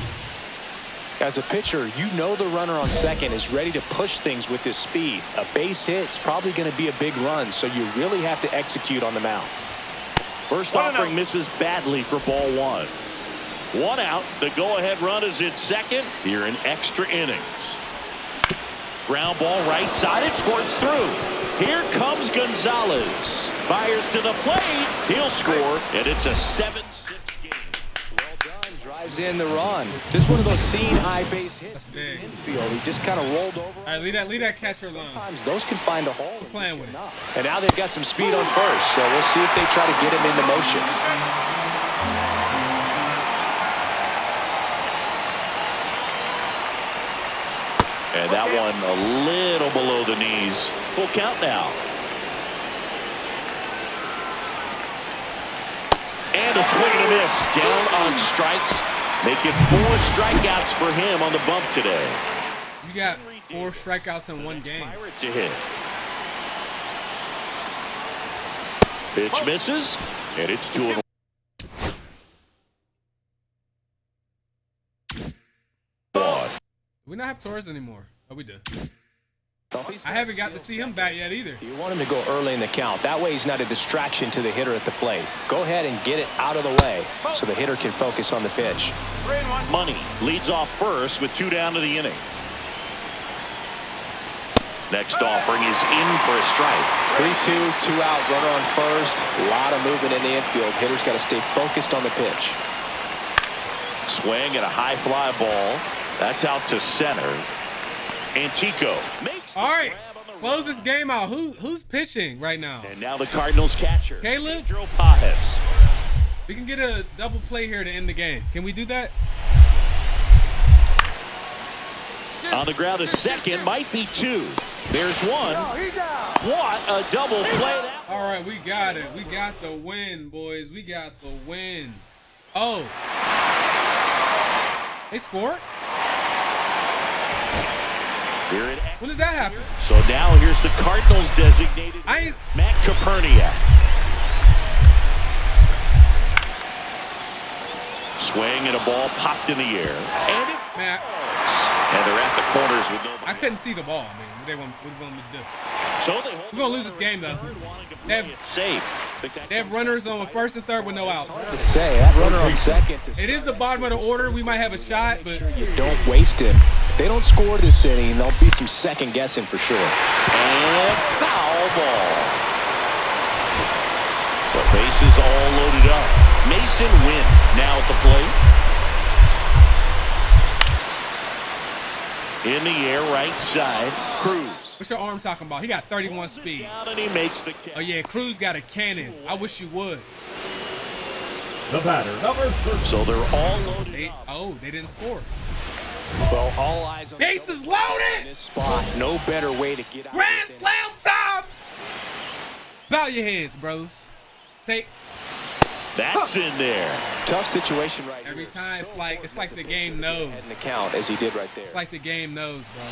As a pitcher, you know the runner on second is ready to push things with his speed. A base hit's probably going to be a big run, so you really have to execute on the mound. First offering misses badly for ball 1. One out. The go-ahead run is at second here in extra innings. Ground ball right side. It squirts through. Here comes Gonzalez. Fires to the plate. He'll score, and it's a 7-6 game. Well done. Drives in the run. Just one of those seeing high base hits. That's big. Infield. He just kind of rolled over. All right, leave that catcher alone. Sometimes those can find a hole. Playing with it. And now they've got some speed on first, so we'll see if they try to get him into motion. And that one a little below the knees. Full count now. And a swing and a miss. Down on strikes. Making 4 strikeouts for him on the bump today. You got 4 strikeouts in one game. Pirate to hit. Pitch misses. And it's 2-1. We not have Torres anymore. Oh, we do. I haven't got to see him bat yet either. You want him to go early in the count. That way he's not a distraction to the hitter at the plate. Go ahead and get it out of the way so the hitter can focus on the pitch. Money leads off first with 2 down to the inning. Next offering is in for a strike. 3-2, 2 out, runner on first. A lot of movement in the infield. Hitter's got to stay focused on the pitch. Swing and a high fly ball. That's out to center. Antico makes All right, close this game out. Who's pitching right now? And now the Cardinals catcher, Caleb? Pedro Pajes. We can get a double play here to end the game. Can we do that? On the ground, a second, might be 2. There's 1. What a double play. All right, we got it. We got the win, boys. We got the win. Oh. They scored? When did that happen? So now here's the Cardinals designated Matt Kaperniak. Swing and a ball popped in the air. And they're at the corners with nobody. I couldn't see the ball, man. What do you want me to do? So we're going to lose this game, though. They have runners on first and third with no outs. Hard to say. That runner on second. It is the bottom of the order. We might have a shot, but you don't waste him. If they don't score this inning, there'll be some second guessing for sure. And foul ball. So bases all loaded up. Mason Wynn now at the plate. In the air, right side. Cruz. What's your arm talking about? He got 31 speed. And he makes the catch. Oh, yeah, Cruz got a cannon. I wish you would. The batter, number 3. So they're all loaded up. They didn't score. Well, all eyes on Bases loaded! in this spot. No better way to get out Grand of this slam time! Bow your heads, bros. That's in there. Tough situation right Every here. time, it's like the game knows. In the count as he did right there. It's like the game knows, bro.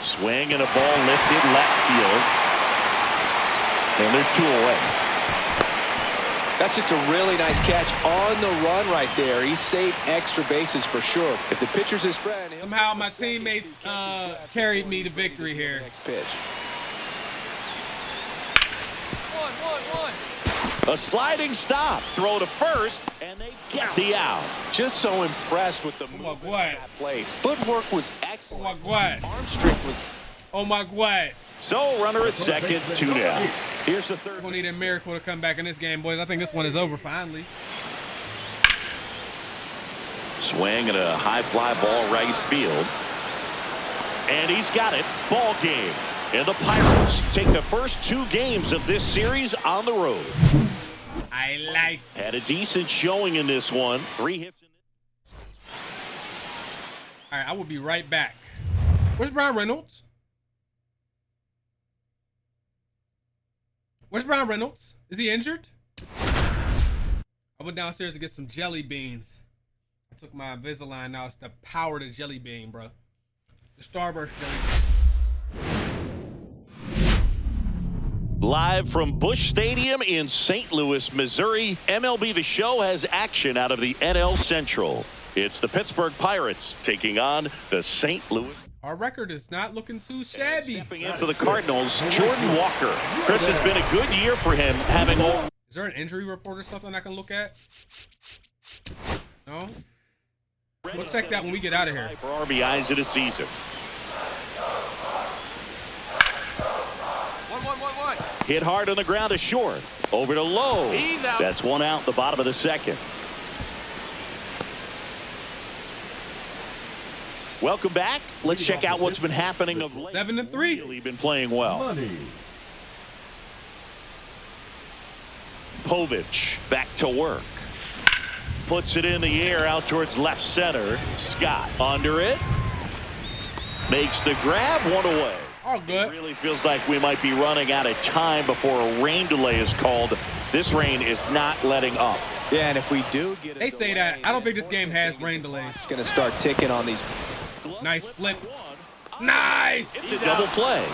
Swing and a ball lifted left field. And there's 2 away. That's just a really nice catch on the run right there. He saved extra bases for sure. If the pitcher's his friend, somehow my teammates carried me to victory here. Next pitch. A sliding stop. Throw to first, and they get the out. Just so impressed with the movement of that play. Footwork was excellent. Oh, my God. Arm strength was... Oh, my God. So, runner at second, 2 down. Here's the third. We'll need a miracle to come back in this game, boys. I think this one is over finally. Swing and a high fly ball right field. And he's got it. Ball game. And the Pirates take the first 2 games of this series on the road. I like. Had a decent showing in this one. 3 hits. All right, I will be right back. Where's Brian Reynolds? Where's Brian Reynolds? Is he injured? I went downstairs to get some jelly beans. I took my Invisalign. Now it's the power to jelly bean, bro. The Starburst jelly bean. Live from Busch Stadium in St. Louis, Missouri, MLB The Show has action out of the NL Central. It's the Pittsburgh Pirates taking on the St. Louis. Our record is not looking too shabby. Stepping in for the Cardinals, Jordan Walker. Chris, has been a good year for him, having all. Is there an injury report or something I can look at? No? We'll check that when we get out of here. For RBIs of the season. 1-1-1-1. Hit hard on the ground to short. Over to low. He's out. That's one out in the bottom of the second. Welcome back. Let's check out what's been happening of late. 7-3. Really been playing well. Money. Povich back to work. Puts it in the air out towards left center. Scott under it. Makes the grab, one away. All good. It really feels like we might be running out of time before a rain delay is called. This rain is not letting up. Yeah, and if we do get a They say that. I don't think this game has rain delays. it's going to start ticking on these. Nice flip. Nice. It's a double play.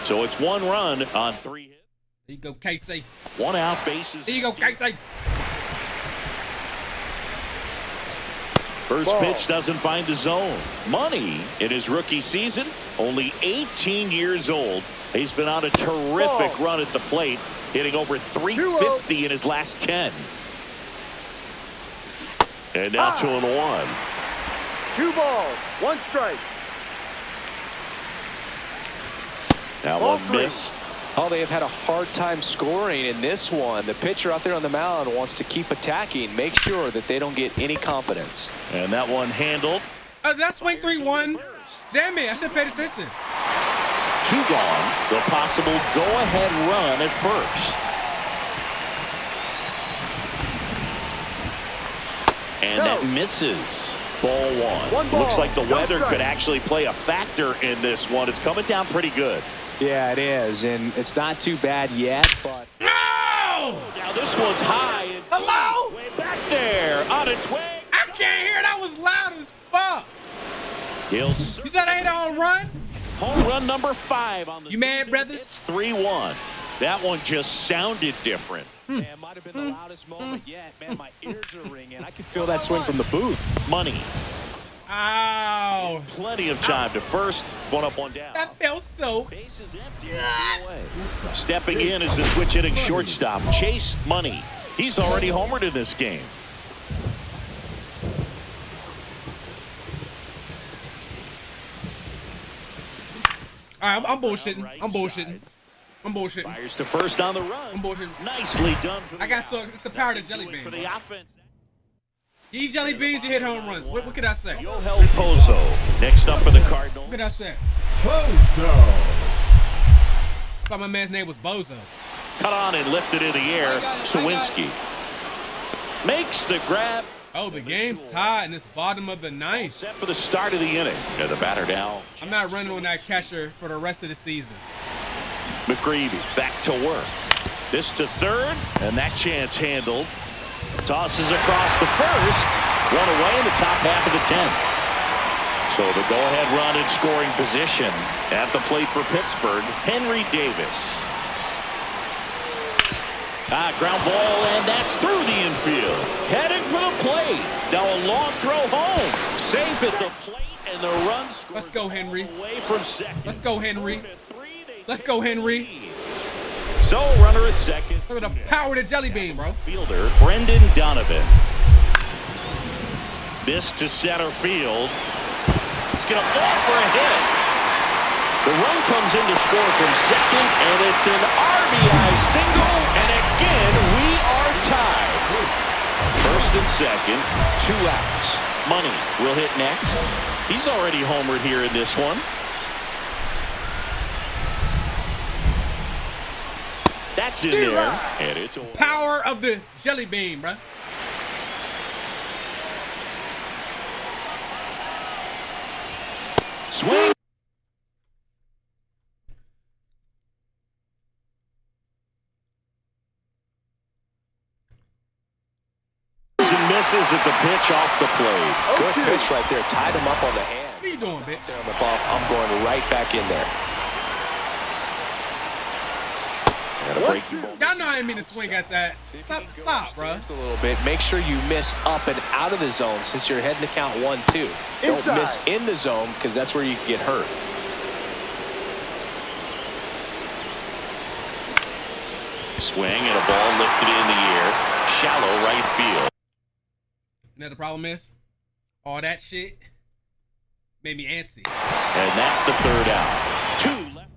So it's 1 run on 3 hits. There you go, Casey. 1 out, bases. There you go, Casey. First pitch doesn't find the zone. Money in his rookie season, only 18 years old. He's been on a terrific run at the plate, hitting over 350 in his last 10. And now 2-1. 2 balls, 1 strike. That Ball one 3. missed. Oh, they have had a hard time scoring in this one. The pitcher out there on the mound wants to keep attacking, make sure that they don't get any confidence. And that one handled. That's swing 3-1. Damn it, I should have paid attention. 2 gone. The possible go-ahead run at first. And that misses. Ball 1. 1 ball. Looks like the No weather strike. could actually play a factor in this one. It's coming down pretty good. Yeah, it is, and it's not too bad yet, but No! Now this one's high. And Hello? way back there. On its way. I can't hear. That was loud as fuck. He'll You said I hit a home run? home run number 5 on the You mad, season. brothers? It's 3-1. That one just sounded different. man, might have been the loudest moment yet. Man, my ears are ringing. I can feel that swing from the booth. Money. Ow. Plenty of time to first. 1 up, 1 down. That felt so. Base is empty. Away. Stepping in is the switch hitting shortstop, Chase Money. He's already homered in this game. All right, I'm bullshitting. I'm bullshitting. I'm bullshitting. Fires to first on the run. I'm bullshitting. Nicely done. For the I got out. so it's the power of the jelly Doing bean. for bro. the offense. You eat jelly beans, you hit home runs. What could I say? What Yohel Pozo next up for the Cardinals. could I say? Bozo. I thought my man's name was Bozo. Cut on and lifted in the air. Sawinski makes the grab. Oh, the game's tied in this bottom of the ninth. Set for the start of the inning. And the batter now. I'm not running on that catcher for the rest of the season. McGreevy back to work. This to third, and that chance handled. Tosses across the first. 1 away in the top half of the 10th. So the go-ahead run in scoring position at the plate for Pittsburgh, Henry Davis. Ground ball, and that's through the infield. Heading for the plate. Now a long throw home. Safe at the plate, and the run scores. Let's go, Henry. Away from second. Let's go, Henry. Let's go, Henry. So runner at second. Look at the power of the jelly bean, bro. Fielder Brendan Donovan. This to center field. It's going to fall for a hit. The run comes in to score from second, and it's an RBI single, and again, we are tied. First and second, 2 outs. Money will hit next. He's already homered here in this one. That's in there, and it's away. Power of the jelly bean, bro. Swing. And misses at the pitch off the plate. Good pitch right there. Tied him up on the hand. What are you doing, bitch? There on the ball. I'm going right back in there. Gotta break the ball. Y'all know I didn't mean to swing at that. Stop, bro. Just a little bit. Make sure you miss up and out of the zone since you're heading to count 1-2. Don't Inside. miss in the zone because that's where you can get hurt. Swing and a ball lifted in the air. Shallow right field. You know the problem is? All that shit made me antsy. And that's the third out. 2 left.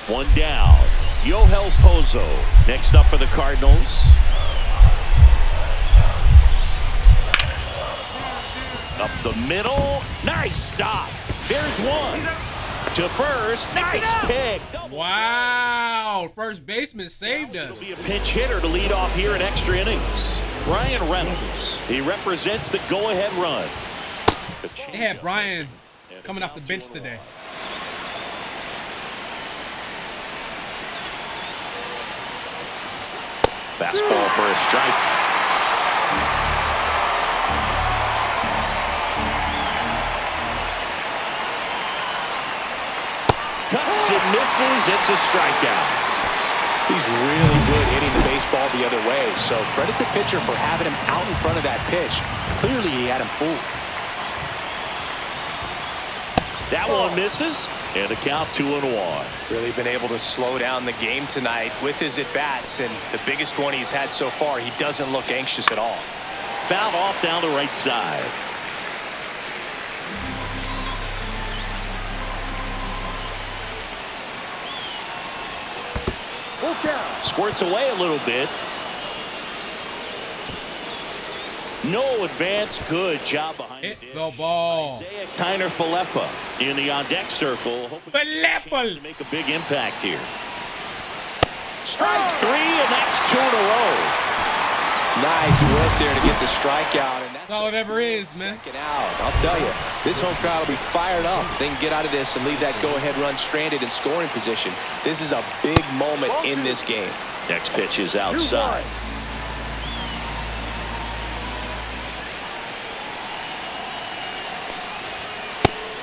1 down. Yoel Pozo next up for the Cardinals. Up the middle. Nice stop. There's one. To first. Nice pick. Wow. First baseman saved us. It'll be a pinch hitter to lead off here in extra innings. Brian Reynolds. He represents the go-ahead run. They had Brian coming off the bench today. Fastball for a strike. Cuts and misses. It's a strikeout. He's really good hitting the baseball the other way, so credit the pitcher for having him out in front of that pitch. Clearly, he had him fooled. That one misses, and the count 2-1. Really been able to slow down the game tonight with his at-bats, and the biggest one he's had so far, he doesn't look anxious at all. Fouled off down the right side. Full count. Squirts away a little bit. No advance. Good job behind Hit the dish. the ball. Isaiah Kiner-Falefa in the on-deck circle. Hoping to make a big impact here. Strike 3, and that's 2 in a row. Nice work there to get the strikeout. And that's all it ever is, man. Second out. I'll tell you, this home crowd will be fired up. They can get out of this and leave that go-ahead run stranded in scoring position. This is a big moment in this game. Next pitch is outside.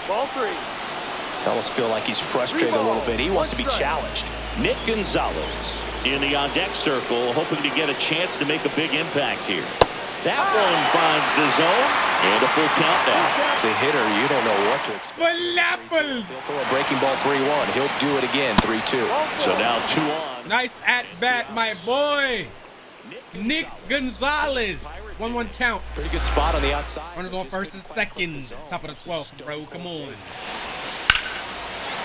Ball 3. I almost feel like he's frustrated a little bit. He wants to be challenged. Nick Gonzalez in the on-deck circle, hoping to get a chance to make a big impact here. That one finds the zone, and a full count now. As a hitter, you don't know what to expect. He'll throw a breaking ball 3-1. He'll do it again 3-2. So now 2 on. Nice at-bat, my boy. Nick Gonzalez. 1-1 count. Pretty good spot on the outside. Runners on first and second. Top of the 12th, bro. Come on.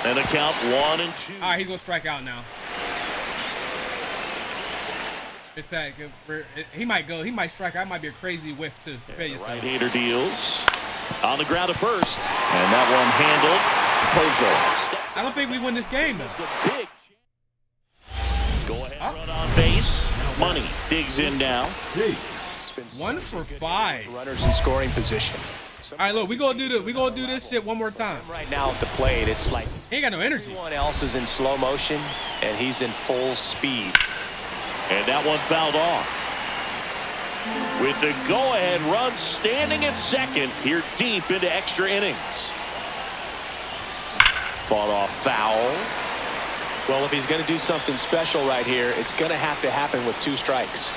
And the count 1-2. All right, he's going to strike out now. It's that he might go. He might strike out. It might be a crazy whiff, too. Prepare yourself. Right-hander deals. On the ground at first. And that one handled. Pozo. I don't think we win this game, though. Big. Go ahead, run on base. Money digs in now. 1 for 5. Runners in scoring position. All right, look, we gonna do this shit one more time. Right now at the plate, it's like he ain't got no energy. Everyone else is in slow motion, and he's in full speed. And that one fouled off. With the go-ahead run standing at second here deep into extra innings. Fought off foul. Well, if he's going to do something special right here, it's going to have to happen with 2 strikes.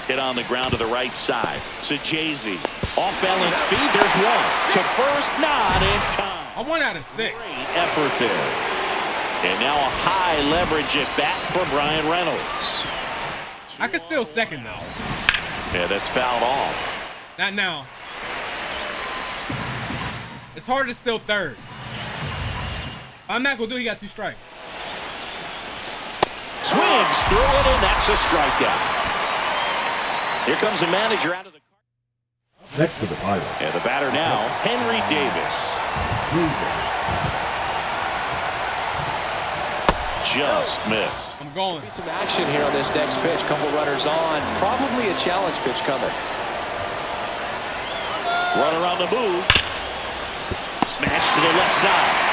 Hit on the ground to the right side. Sajazi. Off-balance speed. There's one. To first, not in time. I'm 1 out of 6. Great effort there. And now a high leverage at bat for Brian Reynolds. I can still second, though. Yeah, that's fouled off. Not now. It's hard to steal third. I'm not going to do it. He got 2 strikes. Swings through it, and that's a strikeout. Here comes the manager out of the car. Next to the Pirates. And the batter now, Henry Davis. Just missed. I'm going. Some action here on this next pitch. Couple runners on. Probably a challenge pitch coming. Runner on the move. Smash to the left side.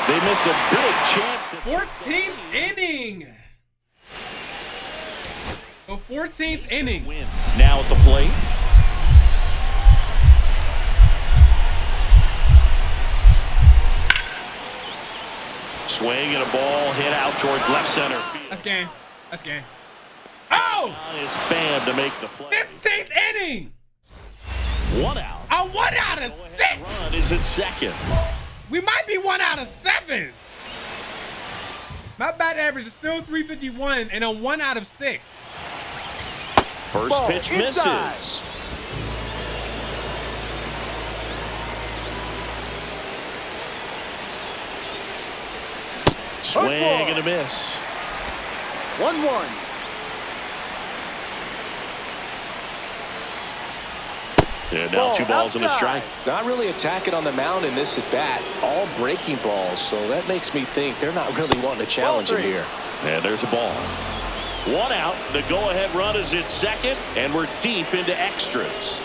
They miss a big chance. 14th inning. The 14th inning. Win now at the plate. Swing and a ball hit out towards left center field. That's game. That's game. Oh! On his fan to make the play. 15th inning. 1 out. A 1 out of 6. Run is at second. We might be 1 out of 7. My bat average is still 351, and I'm 1 out of 6. First Ball pitch inside. misses. Swing and a miss. 1-1. And now 2 balls and a strike. Not really attacking on the mound in this at bat. All breaking balls, so that makes me think they're not really wanting to challenge him here. And there's a ball. 1 out. The go-ahead run is at second, and we're deep into extras.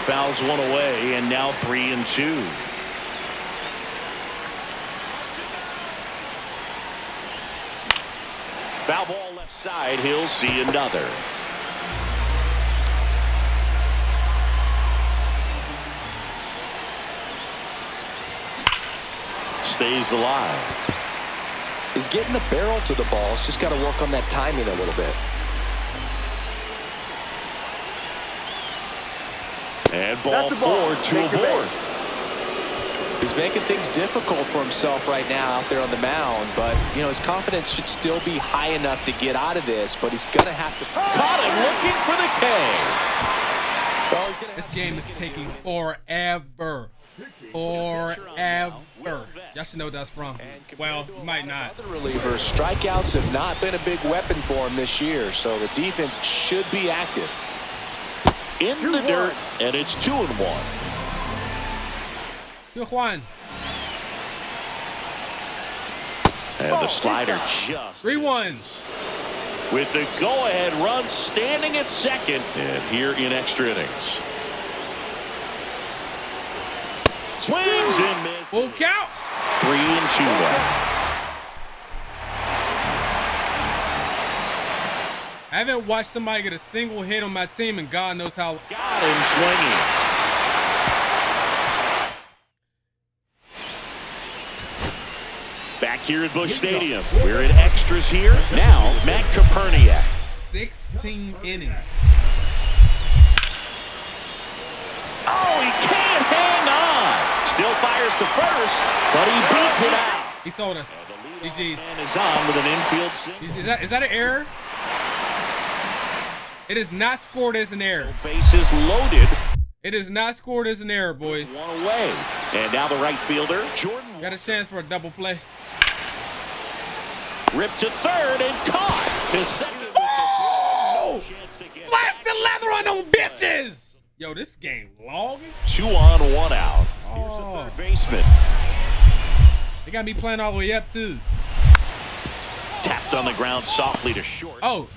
Fouls 1 away, and now 3-2. Foul ball left side. He'll see another. Stays alive. He's getting the barrel to the ball. He's just got to work on that timing a little bit. And ball 4, 2 aboard. He's making things difficult for himself right now out there on the mound, but you know his confidence should still be high enough to get out of this, but he's gonna have to. Caught him looking for the K. Well, he's gonna This game is taking forever. Forever. Y'all should know what that's from. Well, you might not. Other relievers, strikeouts have not been a big weapon for him this year, so the defense should be active. In the dirt, and it's 2-1. Good Juan. And the slider just 3-1. with the go-ahead run standing at second, and here in extra innings. Swings and misses. Full count. 3-2 now. I haven't watched somebody get a single hit on my team, and God knows how. Got him swinging. Back here at Busch Stadium. We're in extras here. Now, Matt Koperniak. 16 innings. Oh, he can't hang on. Still fires to first, but he beats it out. He sold us. GG's. And is on with an infield single. Is that an error? It is not scored as an error. Bases loaded. It is not scored as an error, boys. 1 away. And now the right fielder, Jordan. Got a chance for a double play. Ripped to third and caught to second. Oh! Flash the leather on them bitches! Yo, this game long. 2 on, 1 out. Here's the Oh. third baseman. They got me playing all the way up, too. Tapped on the ground softly to short. Oh.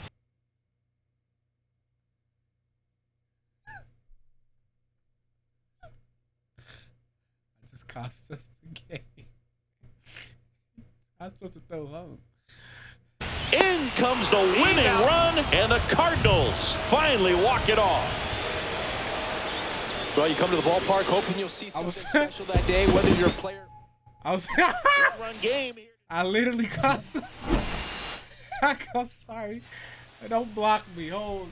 That just cost us the game. I was supposed to throw home. In comes the winning run, and the Cardinals finally walk it off. Well, you come to the ballpark hoping you'll see something special that day, whether you're a player. I Run game here. I literally cost us. I'm sorry. Don't block me. Hold.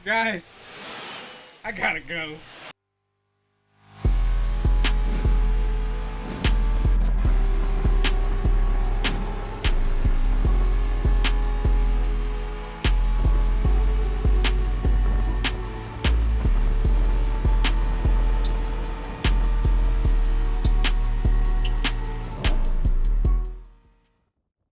Guys, I gotta go.